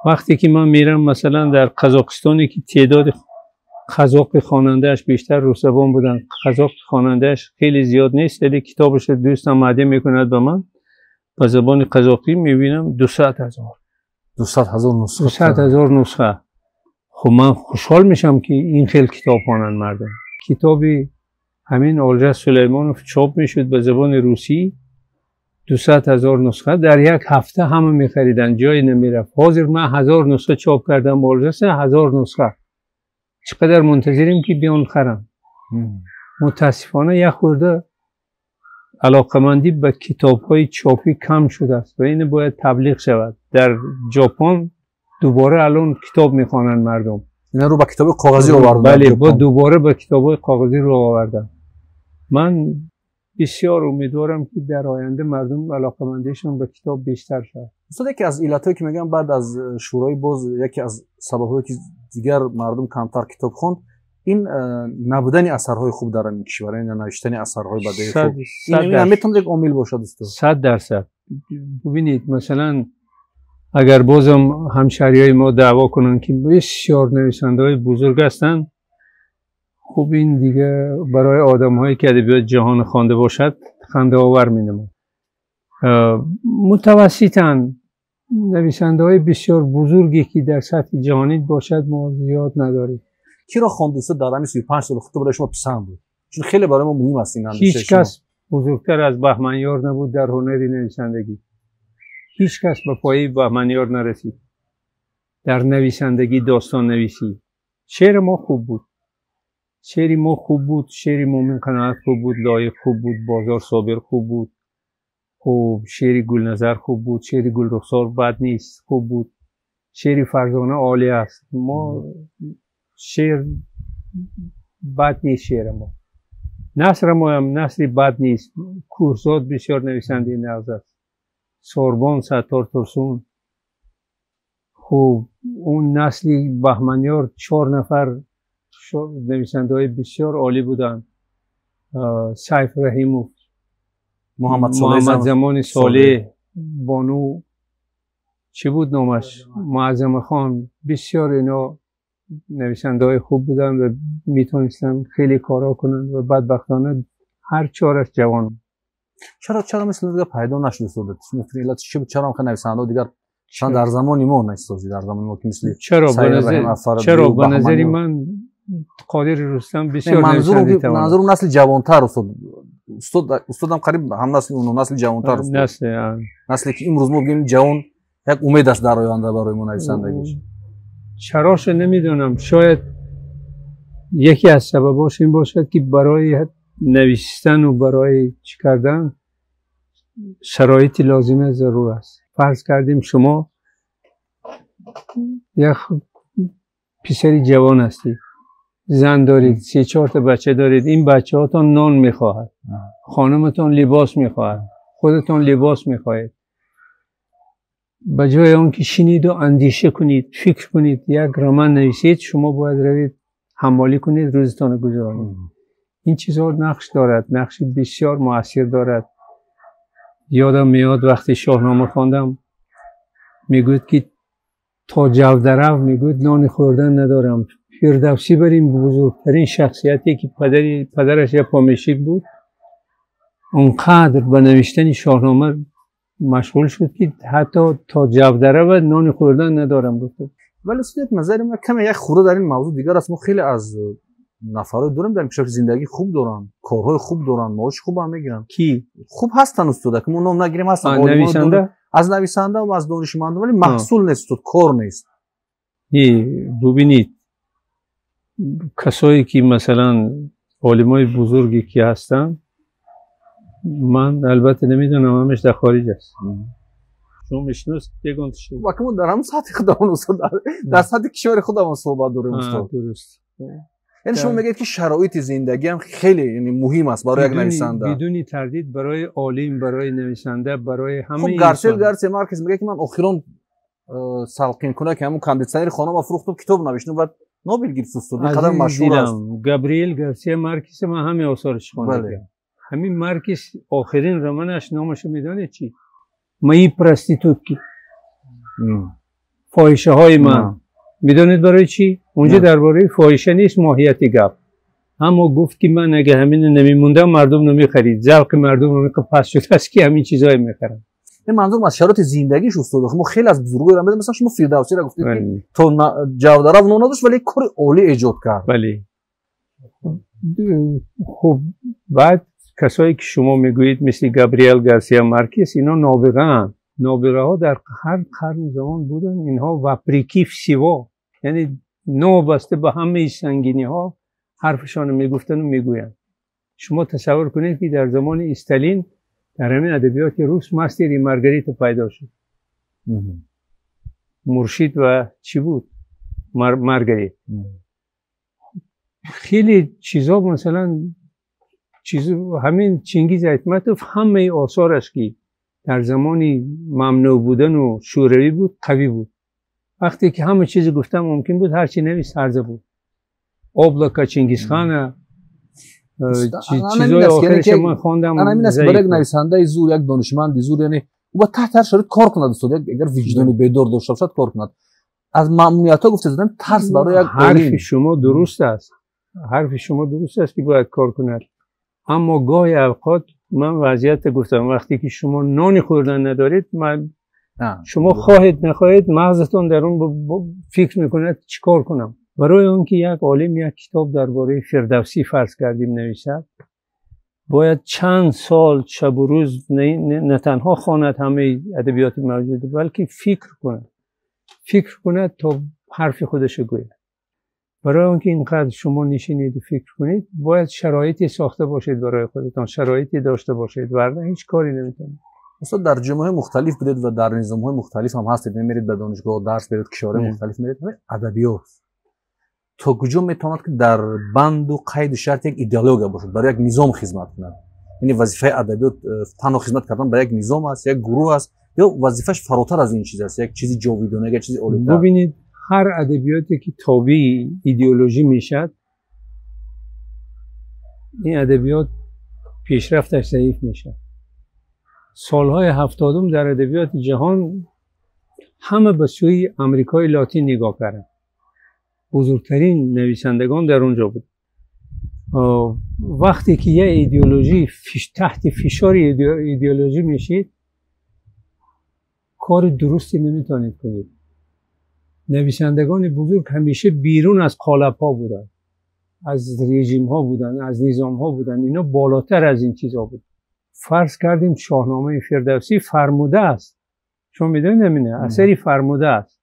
وقتی که من میرم مثلا در قزاقستانی که تعداد قزاق خواننده‌اش بیشتر روسبان بودن، قزاق خواننده‌اش خیلی زیاد نیست، ولی کتابش دوستم مهدی میکند به من به زبان قزاقی، میبینم 200,000 نسخه. خب من خوشحال میشم که این خیلی کتاب خوانن مردم. کتابی همین اولجا سلیمانوف چاپ میشد به زبان روسی، 200,000 نسخه در یک هفته همه میخریدن، جایی نمیرفت. حاضر من 1000 نسخه چاپ کردم، اولجا 1000 نسخه. چقدر منتظریم که بیان خرم. متاسفانه یک خورده علاقمندی به کتاب‌های چاپی کم شده است و این باید تبلیغ شود. در ژاپن دوباره الان کتاب میخوانن مردم. اینا رو با کتاب کاغذی آوردن. بله، با دوباره با کتاب‌های کاغذی رو آوردن. من بسیار امیدوارم که در آینده مردم علاقمندیشون به کتاب بیشتر شود. مثلا یکی از علتایی که میگم بعد از شورای باز، یکی از سبب‌هایی که دیگر مردم کمتر کتاب خوند، این نبودن اثرهای خوب در این کشور، این نوشتن اثرهای بدی خوب، این میتونه یک عامل باشه دوستان. 100%. ببینید مثلا اگر بازم همشهریای ما دعوا کنن که بسیار نویسنده‌های بزرگ هستن، خب این دیگه برای آدم‌هایی که ادبیات جهان خوانده باشد خنده آور می‌نماید. متوسطاً نویسنده‌های بسیار بزرگی که در سطح جهانی باشد ما زیاد نداریم. کی را خواند دوست در همین 35 سال خود برای شما پسند بود؟ چون خیلی برای ما مهم است این اندیشه. هیچ کس بزرگتر از بهمنیار نبود در هنر نویسندگی. هیچ کس به پایه بهمنیار نرسید در نویسندگی، داستان نویسی. شعر ما خوب بود، شعر ما خوب بود، شعر مومن قناعت خوب بود، لایق خوب بود، بازار صابر خوب بود، خوب شعر گلنظر خوب بود، شعر گلرخسار بد نیست، خوب بود، شعر فرزانه عالی است. ما شعر بد نیست، شعر ما نثر ما هم نثری بد نیست. کورزاد بسیار نویسنده نغز است، سوربان، ستار ترسون. خوب اون نسلی بهمنیار 4 نفر نویسنده های بسیار عالی بودن. سیف رحیموف، محمد زمان صالح، بانو چی بود نامش، معظم خان، بسیار اینا نویسنده های خوب بودن و میتونستن خیلی کارا کنن و بدبختانه هر 4 جوان. چرا مثل دیگه پیدا نشد استاد؟ چرا هم نویسنده دیگر شان در زمان ما نسازی، در زمان ما که مثل چرا به نظری من قادر رستم بسیار منظور نسل جوانتر استاد استادم قریب هم نسل اون نسل جوانتر است. نسلی که امروز ما بگیم جوان یک امید است در آینده برای ما نویسندگیش. چراش نمیدونم، شاید یکی از سبباش این باشد که برای نوشتن و برای چی کردن شرایطی لازمه ضرور است. فرض کردیم شما یک پسری جوان هستی، زن دارید، 3-4 تا بچه دارید، این بچه هاتون نان میخواهد، خانمتون لباس میخواهد، خودتون لباس میخواهید. بجای اون که شنید و اندیشه کنید، فکر کنید، یک رمان نویسید، شما باید روید حمالی کنید، روزتان گذرانید. این چیزها نقش دارد، نقش بسیار مؤثر دارد. یادم میاد وقتی شاهنامه خواندم میگوید که تا جودرو میگوید نان خوردن ندارم. فردوسی بریم بزرگترین شخصیتی که پدرش یک پامشک بود، اونقدر به نوشتن شاهنامه مشغول شد که حتی تا جودرو نان خوردن ندارم گفت. ولی استاد نظر من کم یک خورده در این موضوع دیگر است. ما خیلی از نفرات داریم در کشور زندگی خوب دارن، کارهای خوب دارن، معاش خوب هم میگیرن. کی خوب هستن استاد که ما نام نگیریم، هستن نویسنده، از نویسنده و از دانشمندا، ولی محصول نیست، کار نیست. ببینید کسایی که مثلا عالمای بزرگی که هستن، من البته نمیدونم همش در خارج است. شما میشناسید بگون چی؟ واقعا در هم سطح خودمون استاد در سطح کشور خودمون صحبت داریم استاد. درست. یعنی شما میگید که شرایط زندگی هم خیلی یعنی مهم است برای یک نویسنده. بدون تردید برای عالم، برای نویسنده، برای همه خب گارسیا مارکز میگه که من اخیرا سالقین کنه که همون کاندیسنر خانم فروختم، کتاب نوشتم و نوبل گرفت استاد. این قدر مشهور است. گابریل گارسیا مارکز من همه آثارش خواندم. همین مارکز آخرین رمانش نامش میدونید چی؟ مایی پرستیتوکی، فاحشه های من. میدونید برای چی؟ اونجا درباره فاحشه نیست، ماهیت گپ. اما گفت که من اگه همین نمیموندم مردم نمیخرید، ذوق مردم هم پس شده است که همین چیزای میخرن. این منظور از شرایط زندگیش استاد. ما خیلی از بزرگا رو مثلا شما فردوسی را گفتید که تو جودرو نون نداشت ولی کار عالی ایجاد کرد. بله. خب بعد کسایی که شما میگویید مثل گابریل گارسیا مارکز، اینا نابغه ها در هر قرن زمان بودن. اینها وپریکی سیوا، یعنی نوبسته به همه سنگینی ها حرفشان میگفتن و میگوین. شما تصور کنید که در زمان استالین در همین ادبیات روس مستری مارگریت پیدا شد. مرشید و چی بود؟ مارگریت. خیلی چیزا مثلا همین چنگیز ایتمتوف همه آثارش که در زمانی ممنوع بودن و شوروی بود قوی بود. وقتی که همه چیز گفتم ممکن بود هرچی نویس عرضه بود. آبلاکا چنگیزخانه چیزای آخرش من خواندم. انا همین است برای یک نویسنده زور، یک دانشمند زور، یعنی او تحت هر شرایط کار کند استاد. اگر وجدان بیدار داشته باشد کار کند. از ممنوعیت‌ها گفته زدن ترس برای یک حرف شما درست است. حرف شما درست است که باید کار کند. اما گاهی اوقات من وضعیت گفتم وقتی که شما نانی خوردن ندارید، شما خواهید نخواهید مغزتون در اون فکر میکنید چیکار کنم. برای اون که یک عالم یک کتاب درباره فردوسی فرض کردیم نویسد، باید چند سال شب و روز نه تنها خواند همه ادبیات موجوده، بلکه فکر کند تا حرف خودش گوید. برای اون که اینقدر شما نشینید و فکر کنید، باید شرایطی ساخته باشید برای خودتان، شرایطی داشته باشید، ورنه هیچ کاری نمیتونید. استاد در جامعه مختلف بودید و در نظام‌های مختلف هم هستید، میرید به دانشگاه درس برید، کشورهای مختلف میرید. ادبیات تا کجا میتواند که در بند و قید شرط یک ایدئولوژی باشد، برای یک نظام خدمت کند؟ یعنی وظیفه ادبیات تنها خدمت کردن برای یک نظام است، یک گروه است، یا وظیفه‌اش فراتر از این چیز است، یک چیزی جاویدانه، یک چیزی اولویت‌تر؟ ببینید هر ادبیاتی که تابع ایدئولوژی میشد، این ادبیات پیشرفتش ضعیف میشه. سالهای 70 در ادبیات جهان همه به سوی امریکای لاتین نگاه کردن. بزرگترین نویسندگان در اونجا بود. وقتی که یه ایدئولوژی تحت فشار ایدئولوژی میشید، کار درستی نمیتونید کنید. نویسندگان بزرگ همیشه بیرون از قالب‌ها بودن. از رژیم ها بودن، از نظام ها بودن، اینا بالاتر از این چیزا بود. فرض کردیم شاهنامه فردوسی فرموده است، چون میدونید نمینه اثری فرموده است،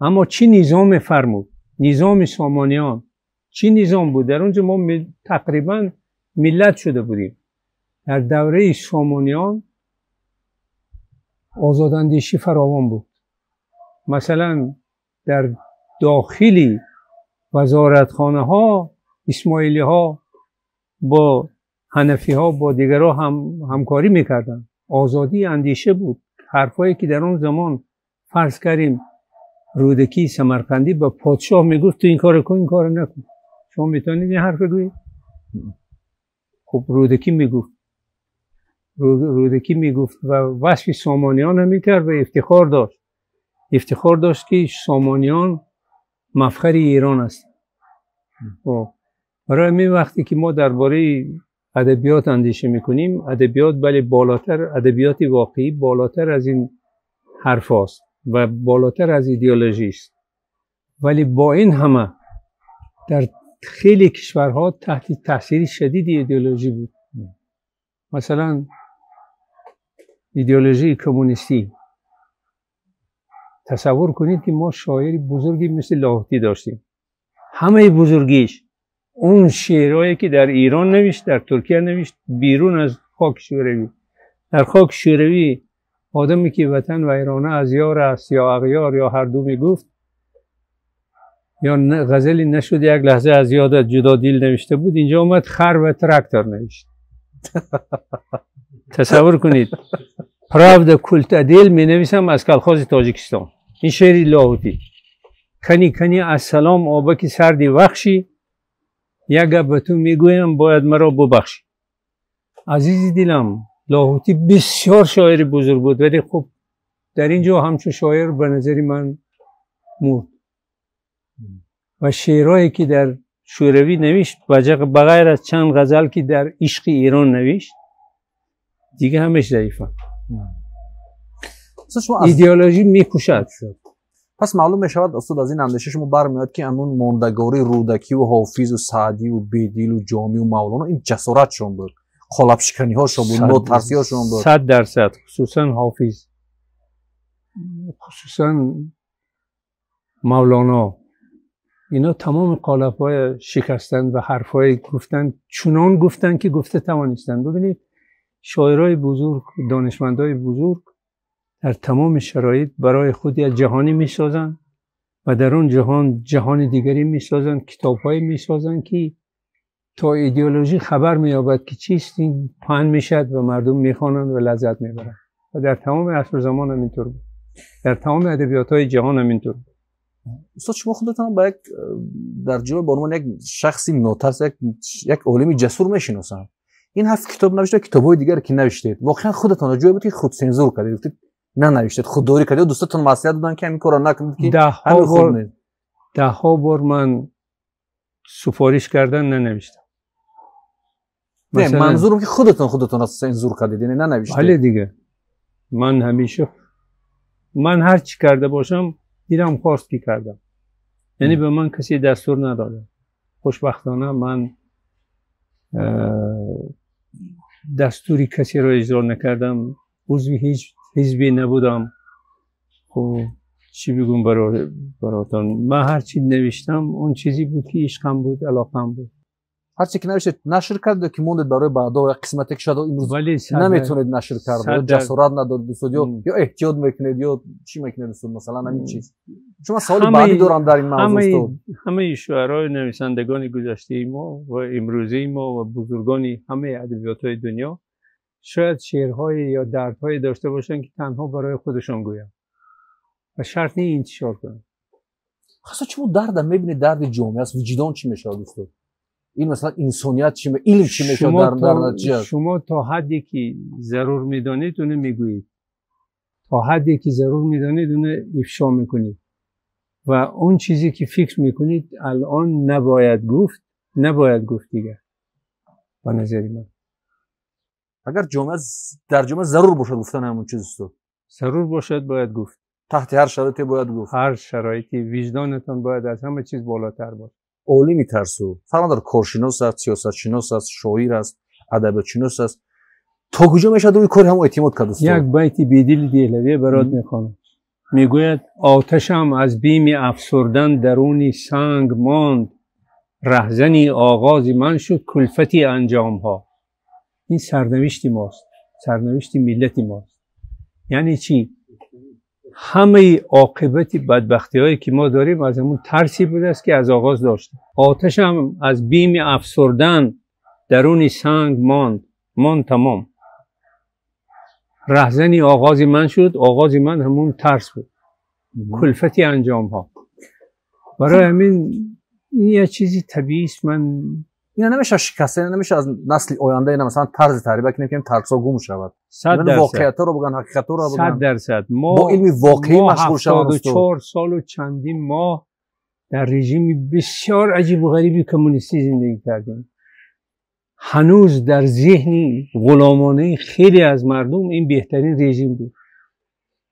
اما چی نظام فرمود؟ نظام سامانیان چی نظام بود؟ در اونجا ما تقریبا ملت شده بودیم. در دوره سامانیان آزاداندیشی فراوان بود. مثلا در داخلی وزارتخانه ها اسماعیلی ها با حنفی ها با دیگرها همکاری میکردن. آزادی اندیشه بود. حرفایی که در اون زمان فرض کردیم رودکی سمرقندی به پادشاه میگفت تو این کار کن، این کار نکن، شما میتونید این حرف بگویید؟ خب رودکی میگفت و وصف سامانیان هم میکرد و افتخار داشت که سامانیان مفخر ایران است. برای همین وقتی که ما درباره ادبیات اندیشه میکنیم، ادبیات بله بالاتر، ادبیات واقعی بالاتر از این حرف هاست و بالاتر از ایدئولوژی است، ولی با این همه در خیلی کشورها تحت تاثیر شدید ایدئولوژی بود. مثلا ایدئولوژی کمونیستی. تصور کنید که ما شاعری بزرگی مثل لاهوتی داشتیم، همه بزرگیش اون شعرهایی که در ایران نوشت، در ترکیه نوشت، بیرون از خاک شوروی. در خاک شوروی آدمی که وطن ویرانه از یار است یا اغیار یا هر دو میگفت، یا غزلی نشد یک لحظه از یادت جدا دل نوشته بود، اینجا اومد خر و تراکتور نوشت. تصور کنید پراود کلت دل می نویسم از کلخاز تاجیکستان. این شعری لاهوتی. کنی از سلام آبکی سردی وخشی، یک به تو میگویم باید مرا ببخشی. عزیزی دلم، لاهوتی بسیار شاعر بزرگ بود، ولی خب در اینجا همچون شاعر به نظر من مرد. و شعرهایی که در شوروی نوشت بغیر از چند غزل که در عشق ایران نوشت دیگه همش ضعیفه. ایدئولوژی میکشد. پس معلوم میشود استاد از این اندیشه شما برمیاد که همون ماندگاری رودکی و حافظ و سعدی و بیدیل و جامی و مولانا این جسارتشون بود، قالب شکنی هاشون بود، نوترسی هاشون بود. 100%. خصوصا حافظ، خصوصا مولانا، اینا تمام قالب های شکستن و حرف های گفتن چنان گفتن که گفته توانستن. ببینید شاعرای بزرگ، دانشمندای بزرگ در تمام شرایط برای خود یک جهانی میسازن و در اون جهان دیگری میسازن، کتاب‌های میسازن که تا ایدئولوژی خبر مییابد که چیست این پهن میشد و مردم میخوانند و لذت میبرند. و در تمام عصر زمان هم اینطور بود، در تمام ادبیات‌های جهان هم اینطور بود. استاد شما خودتان با یک در جای به عنوان یک شخصی نوترس، یک عالم جسور میشناسن. این هفت کتاب نوشته، کتاب‌های دیگر که نوشتید، واقعا خودتان جای بود که خود سانسور کردید، گفتید نه نوشتید، خودداری کردید، دوستتون معصیت دادن که همین کارو نکنید که ده ها بار من سفارش کردن ننوشتم. نه منظورم که خودتون سانسور کردید، یعنی ننوشتید. بله دیگه. من همیشه هر چی کرده باشم دیدم خواست که کردم، یعنی به من کسی دستور نداده. خوشبختانه من دستوری کسی رو اجرا نکردم، عضو هیچ حزبی نبودم. خب چی بگم براتون، من هر چی نوشتم اون چیزی بود که عشقم بود، علاقم بود. هر چی که نوشتید نشر کرد که موندید برای بعدا و قسمتی که شد امروز نمیتونید نشر کرد، جسارت ندارید استودیو یا احتیاط میکنید یا چی میکنید استاد، مثلا همین چیز. شما سوال بعدی دارم در این موضوع استاد. همه شاعرای نویسندگان گذشته ما و امروزی ما و بزرگانی همه ادبیات‌های دنیا شاید شعرهای یا دردهای داشته باشن که تنها برای خودشون گوین و شرط نیست انتشار کنن. خاصه شما درد میبینید، درد جامعه است، وجدان چی میشه استاد؟ این مثلا انسانیت چی میشه، علم چی میشه در نتیجه؟ شما تا حدی که ضرور میدانید اون میگویید، تا حدی که ضرور میدانید اون افشا میکنید و اون چیزی که فکر میکنید الان نباید گفت دیگه. به نظر من اگر در جامعه ضرور باشد گفتن همون چیز است، ضرور باشد باید گفت، تحت هر شرایطی باید گفت، هر شرایطی. وجدانتان باید از همه چیز بالاتر باشه. عالی میترسو فقط در کارشناس است، سیاست شناس است، شاعر است، ادبیات شناس است. تا کجا میشه روی کار هم اعتماد کرد استاد؟ یک بیت بیدل دهلوی برات میخوانم. میگوید آتشم از بیم افسردن درونی سنگ ماند، رهزنی آغاز من شد کلفتی انجام ها. این سرنوشت ماست، سرنوشت ملت ماست. یعنی چی؟ همه عاقبت بدبختی هایی که ما داریم از همون ترسی بوده است که از آغاز داشتیم. آتشم از بیم افسردن درونی سنگ ماند تمام. رهزنی آغاز من شد، آغاز من همون ترس بود، کلفتی انجام ها. برای همین این یه چیزی طبیعی است. من یعنی نمیشه شکسته، نمیشه از نسل آینده اینا مثلا طرز تربیت کنیم که ترسا گم شود. 100% واقعیت رو بگن، حقیقت رو بگن. 100% ما با علم واقعی مشغول شویم. 74 سال و چندین ماه در رژیم بسیار عجیب و غریبی کمونیستی زندگی کردیم. هنوز در ذهن غلامانه خیلی از مردم این بهترین رژیم بود.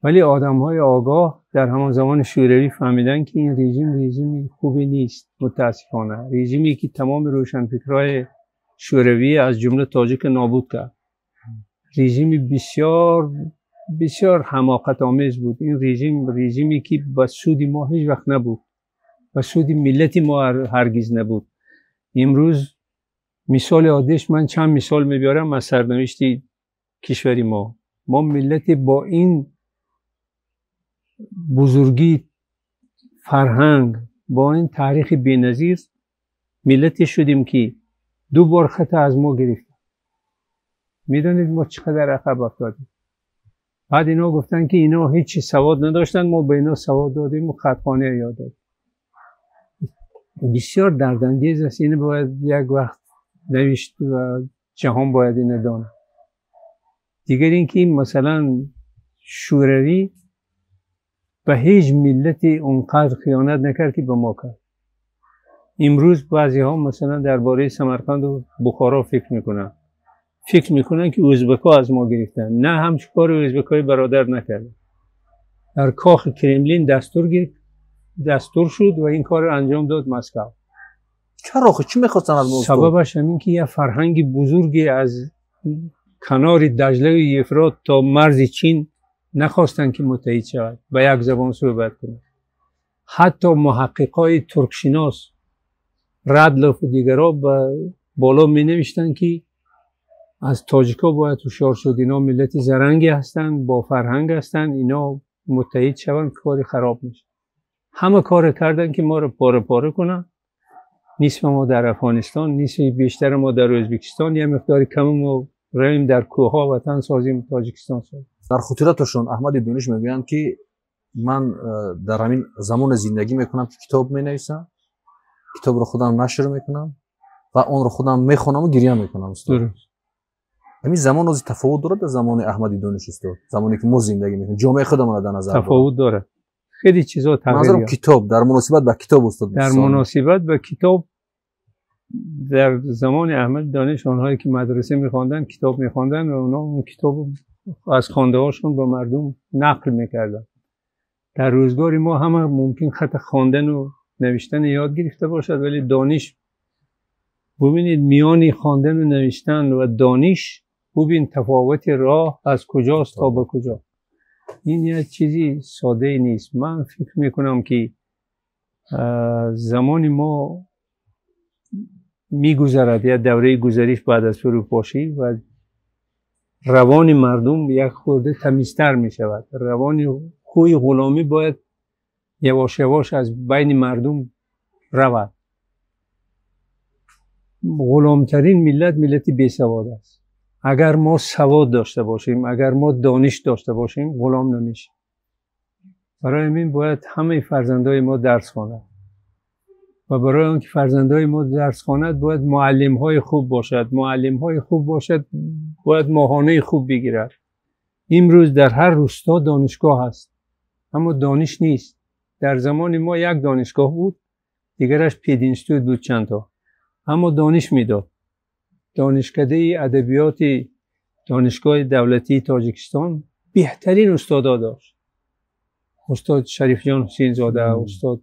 ولی آدم‌های آگاه در همان زمان شوروی فهمیدن که این رژیم خوبی نیست. متاسفانه رژیمی که تمام روشنفکرای شوروی از جمله تاجیک نابود کرد. رژیم بسیار بسیار حماقت آمیز بود. این رژیمی که به سود ما هیچ وقت نبود، به سود ملت ما هرگز نبود. امروز مثال عادیش من چند مثال میبیارم از سرنوشت کشوری ما ملت با این بزرگی فرهنگ، با این تاریخ بی‌نظیر ملتی شدیم که 2 بار خطا از ما گرفتن. میدونید ما چقدر عقب افتادیم. بعد اینا گفتن که اینا هیچ سواد نداشتن، ما به اینا سواد دادیم و خطخانه یاد دادیم. بسیار دردانگیز است. اینو باید یک وقت نوشت و جهان باید اینو داند. دیگر اینکه مثلا شوروی به هیچ ملتی اونقدر خیانت نکرد که به ما کرد. امروز بعضی ها مثلا درباره سمرقند و بخارا فکر میکنن که ازبک‌ها از ما گرفتن. نه، همچون کار ازبک‌های برادر نکردن. در کاخ کرملین دستور شد و این کار انجام داد مسکو. چرا چی می‌خواستن از ما؟ سببش همین که یه فرهنگ بزرگی از کنار دجله و یفرات تا مرز چین نخواستن که متحد شود و یک زبان صحبت کنند. حتی محققای ترکشناس ردلوف و دیگرها بالا می نوشتن که از تاجیکا باید هوشیار شد. اینا ملت زرنگی هستن، با فرهنگ هستن، اینا متحد شوند کاری خراب میشه. همه کار کردن که ما رو پاره پاره کنن. نصف ما در افغانستان، نصف بیشتر ما در ازبکستان، یه مقدار کم ما ریم در کوهها وطن سازیم تاجیکستان سازیم. در خاطراتشون احمد دانش میگویند که من در همین زمان زندگی میکنم که کتاب مینویسم، کتاب رو خودم نشر میکنم و اون رو خودم میخونم و گریه میکنم. درست. همین زمان از تفاوت داره در زمان احمد دانش استاد، زمانی که ما زندگی میکنیم، جامعه خودمون در نظر تفاوت داره. خیلی چیزا تغییر کرده. کتاب در مناسبت به کتاب استاد، در مناسبت به کتاب در زمان احمد دانش اونهایی که مدرسه میخواندن کتاب میخواندن و اونا اون کتاب از خوانده هاشون به مردم نقل میکردن. در روزگار ما همه ممکن خط خواندن و نوشتن یاد گرفته باشد، ولی دانش ببینید میان خواندن و نوشتن و دانش ببین تفاوت راه از کجاست تا به کجا. این یه چیزی ساده نیست. من فکر میکنم که زمان ما میگذرد، یا دوره گذریش بعد از فروپاشی و روان مردم یک خورده تمیزتر می شود. روان خوی غلامی باید یواش یواش از بین مردم رود. غلامترین ملت بیسواد است. اگر ما سواد داشته باشیم، اگر ما دانش داشته باشیم، غلام نمیشیم. برای همین باید همه فرزندای ما درس خوانند. و برای آنکه فرزندای ما درس خواند باید معلم‌های خوب باشد. معلم‌های خوب باشد باید ماهانه خوب بگیرد. امروز در هر روستا دانشگاه هست، اما دانش نیست. در زمان ما یک دانشگاه بود، دیگرش پدینستیتوت بود چند تا، اما دانش میداد. دانشکده ادبیات دانشگاه دولتی تاجیکستان بهترین استادا داشت. استاد شریف جان حسین زاده، استاد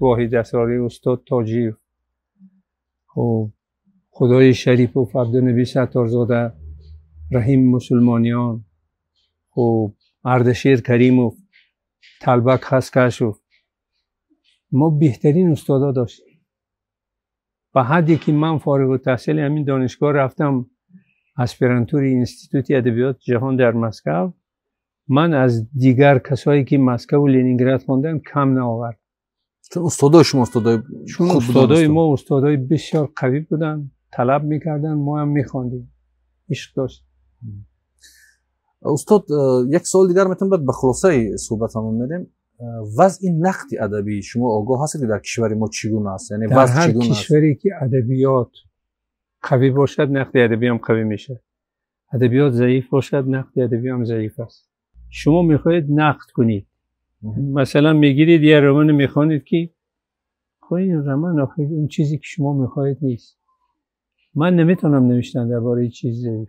واحد اسراری، استاد تاجی، خب خدای شریف و عبدالنبی ستارزاده، رحیم مسلمانیان، خب اردشیر کریم و طلبک خسکش و ما بهترین استادا داشتیم. به حدی که من فارغ التحصیل همین دانشگاه رفتم اسپرانتوری انستیتوت ادبیات جهان در مسکو، من از دیگر کسایی که مسکو و لنینگراد خوندن کم نآورد. چون استادای شما استادای ما استادای بسیار قوی بودن، طلب میکردن، ما هم میخواندیم، عشق داشت. استاد یک سوال دیگر میتونم بعد به خلاصه صحبتمون میریم. وضع نقد ادبی شما آگاه هستید در کشور ما چگونه است؟ یعنی در هر کشوری که ادبیات قوی باشد نقد ادبی هم قوی میشه، ادبیات ضعیف باشد نقد ادبی هم ضعیف است. شما میخواهید نقد کنید، مثلا میگیرید یه رمان میخوانید که خب این رمان آخه اون چیزی که شما میخواهید نیست. من نمیتونم نوشتن درباره چیز ضعیف،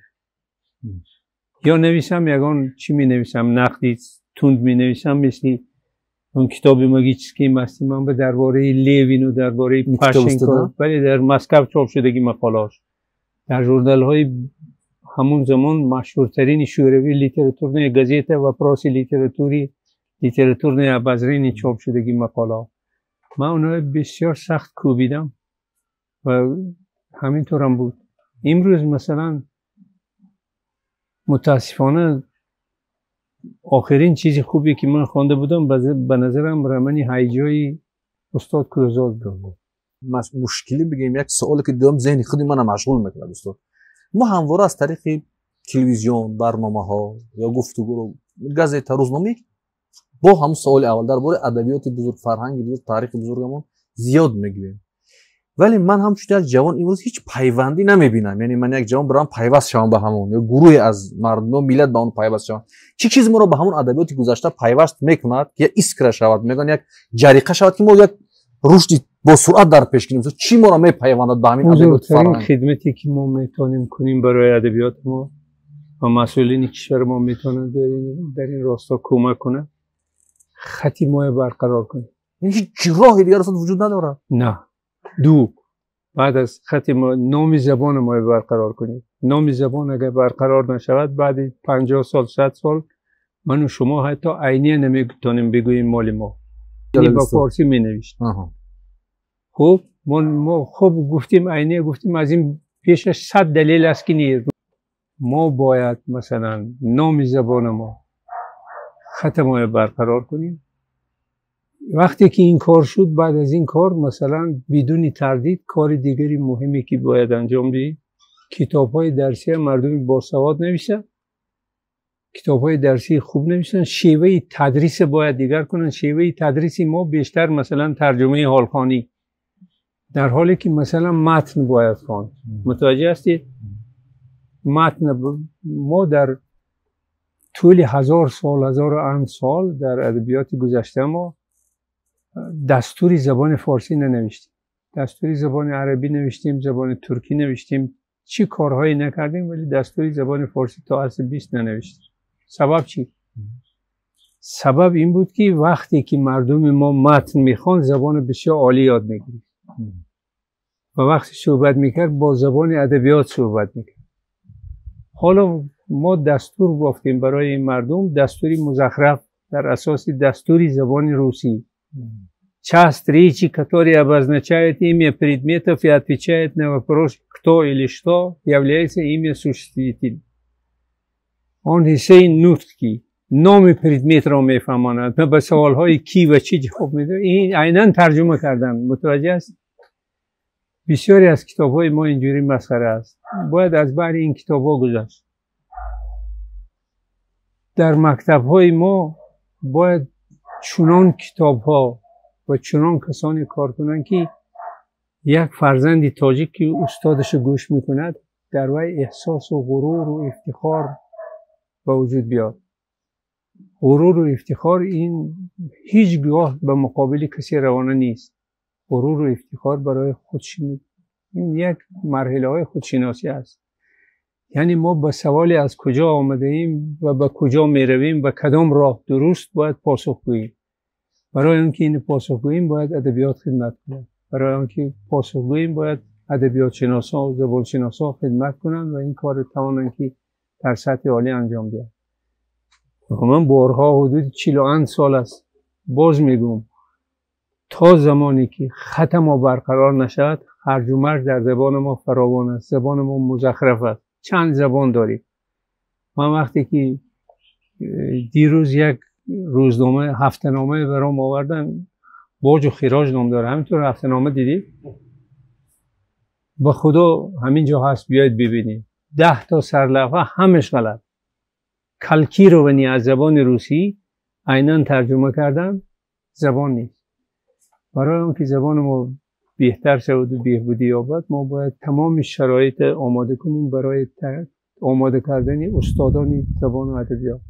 یا نویسم یگان چی می نویسم، نقدی تند می نویسم، مثل اون کتاب ماگیچسکی مستی من به درباره لیوین و درباره پاشنکو، ولی در مسکو چاپ شدگی مقالاش در ژورنال های همون زمان مشهورترین شوروی لیتراتورنی گازیتا و پراسی لیتراتورنی ابازرینی چاپ شدگی مقالا، من اونها بسیار سخت کوبیدم و همینطورم بود. امروز مثلا متاسفانه آخرین چیزی خوبی که من خوانده بودم به نظرم رمانی هیجای استاد کوروزاد بود. مشکلی بگیم یک سوالی که دوم ذهن خود من مشغول میکنه استاد، ما همواره از طریق تلویزیون، برنامه‌ها یا گفتگو، گازیتا، روزنامه با همون سوال اول درباره ادبیات بزرگ، فرهنگ بزرگ، تاریخ بزرگمون زیاد میگویم، ولی من هم چون یک جوان امروز هیچ پیوندی نمیبینم. یعنی من یک جوان برام پیوست شوم به همون، یا گروه از مردم و ملت به اون پیوست شوم، چه چیزی ما رو به همون ادبیات گذشته پیوست میکند که اسکره شود، میگن یک جریقه شود که ما یک رشد با سرعت در پیش کنیم. چی ما رو میپیوندد به همین ادبیات فرهنگ؟ خدمتی که ما میتونیم کنیم برای ادبیات ما و مسئولین کشور ما میتونن در این راستا کمک کنن، خطی ما برقرار کنیم. هیچ راهی دیگر اصلا وجود نداره. نه. دو، بعد از خط ما نام زبان ما برقرار کنیم. نام زبان اگر برقرار نشود بعد 50 سال 100 سال من و شما حتی عینیه نمیتونیم بگوییم مال ما، یعنی با فارسی می نوشتیم. خب ما خب گفتیم عینیه، گفتیم از این پیشش 100 دلیل است که نیست. ما باید مثلا نام زبان ما، خط ما برقرار کنیم. وقتی که این کار شد، بعد از این کار مثلا بدون تردید کار دیگری مهمی که باید انجام دهیم، کتاب‌های درسی مردم باسواد نویسن، کتاب‌های درسی خوب نویسن، شیوه تدریس باید دیگر کنن. شیوه تدریس ما بیشتر مثلا ترجمه حالخوانی، در حالی که مثلا متن باید خواند. متوجه هستید؟ متن ما در طول 1000 سال 1000 سال در ادبیات گذشته ما دستوری زبان فارسی ننوشتیم، دستوری زبان عربی نوشتیم، زبان ترکی نوشتیم، چی کارهایی نکردیم، ولی دستوری زبان فارسی تا اصل 20 ننوشتیم. سبب چی؟ سبب این بود که وقتی که مردم ما متن میخوان زبان بسیار عالی یاد میگیرید و وقتی صحبت میکرد با زبان ادبیات صحبت میکرد. حالا ما دستور گفتیم برای این مردم، дастури музахраф дар асоси дастури забони русӣ. Часть речи, которая обозначает имя предметов и отвечает на вопрос «кто» или «что», является имя существительным. Он حصه نطق کی نام предмет را میفهماند و به سوالهای کی و چی جواب میده. این عیناً ترجمه کردن. متوجه است؟ بسیاری از کتاب‌های ما اینجوری مسخره است. باید از بر این کتاب‌ها گذشت. در مکتب‌های ما باید چنان کتاب‌ها و چنان کسانی کار کنند که یک فرزند تاجیک که استادش گوش میکند در وی احساس و غرور و افتخار به وجود بیاد. غرور و افتخار این هیچگاه به مقابل کسی روانه نیست. غرور و افتخار برای خودشناسی، این یک مرحله های خودشناسی است. یعنی ما به سوالی از کجا آمده ایم و به کجا می رویم و کدام راه درست باید پاسخ گوییم. برای اینکه این پاسخ گوییم باید ادبیات خدمت کنیم. برای اینکه پاسخ گوییم باید ادبیات شناسا و زبان شناسا خدمت کنن و این کار توانن که در سطح عالی انجام دهند. من بارها حدود 40 سال است باز میگم تا زمانی که خط ما برقرار نشد هرج و مرج در زبان ما فراوان است. زبان ما مزخرف است. چند زبان داریم. من وقتی که دیروز یک روزنامه هفته‌نامه برام آوردن باج و خراج نام داره، همینطور هفته‌نامه دیدی؟ با خدا همینجا هست بیاید ببینید 10 تا سرلوحه همش غلط. کلکی رو بنی از زبان روسی عیناً ترجمه کردن زبان نیست. برای اینکه زبان ما بهتر شود و بهبودی یابد ما باید تمام شرایط آماده کنیم برای آماده کردن استادان زبان و ادبیات.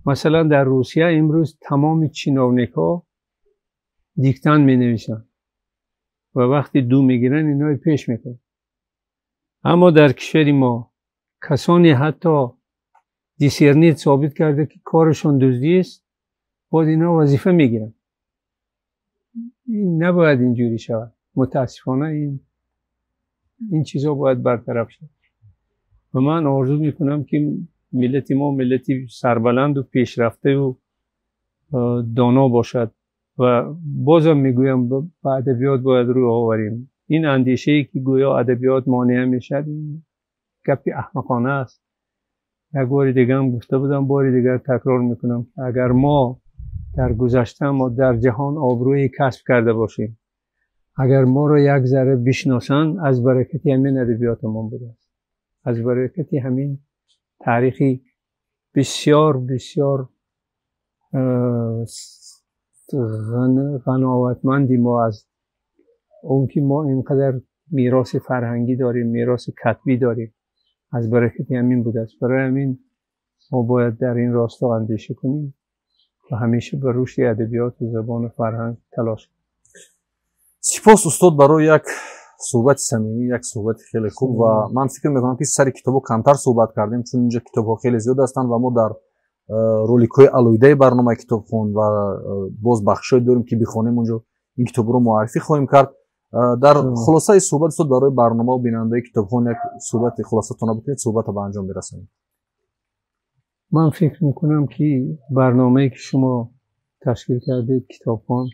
مثلا در روسیه امروز تمام چیناونیکا دیکتان می نویسن و وقتی دو میگیرن اینا پیش میکنن. اما در کشور ما کسانی حتی دیسیرنیت ثابت کرده که کارشون دزدی است باید اینا وظیفه میگیرن. این نباید اینجوری شود. متاسفانه این چیزا باید برطرف شد و من آرزو میکنم که ملت ما ملتی سربلند و پیشرفته و دانا باشد و بازم میگویم به ادبیات باید روی آوریم. این اندیشه ای که گویا ادبیات مانع میشد این گپی احمقانه است. یک بار دیگه هم گفته بودم بار دیگر تکرار میکنم اگر ما در گذشته ما در جهان آبروی کسب کرده باشیم، اگر ما رو یک ذره بشناسن از برکتی همین ادبیاتمون بوده است، از برکتی همین تاریخی بسیار بسیار قناعتمندی ما از اون که ما اینقدر میراث فرهنگی داریم، میراث کتبی داریم، از برکتی همین بوده است. برای همین ما باید در این راستا اندیشه کنیم و همیشه به رشد ادبیات و زبان و فرهنگ تلاش کنیم. سپاس استاد برای یک صحبت صمیمی، یک صحبت خیلی خوب و من فکر میکنم که سر کتابو کمتر صحبت کردیم چون اینجا کتاب‌ها خیلی زیاد هستند و ما در رولیک‌های علایده برنامه کتابخوان و باز بخشای داریم که بخونیم اونجا این کتاب رو معرفی خواهیم کرد. در خلاصه صحبت استاد برای برنامه و بیننده کتابخوان یک صحبت خلاصه تون بکنید صحبت به انجام برسونید. من فکر میکنم که برنامه‌ای که شما تشکیل کردید کتابخوان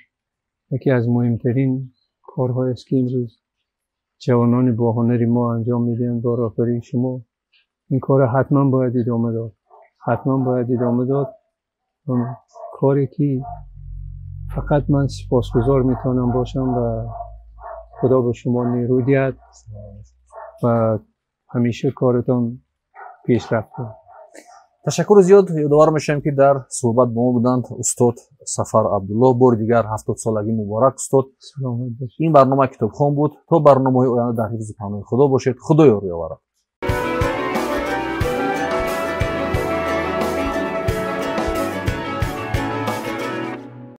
یکی از مهمترین کارهایی است که امروز جوانان با هنری ما انجام میدن. با راهبری شما این کار حتما باید ادامه داد. حتما باید ادامه داد. کاری که فقط من سپاسگزار میتونم باشم و خدا به شما نیرو دهد و همیشه کارتان پیشرفت کنه. تشکر زیاد. یادآور میشم که در صحبت با ما بودند استاد سفر عبدالله. بار دیگر 70 سالگی مبارک استاد. سلامت باشید. این برنامه کتابخوان بود. تا برنامه‌های آینده در حفظ پناه خدا باشید. خدا یاری آورد.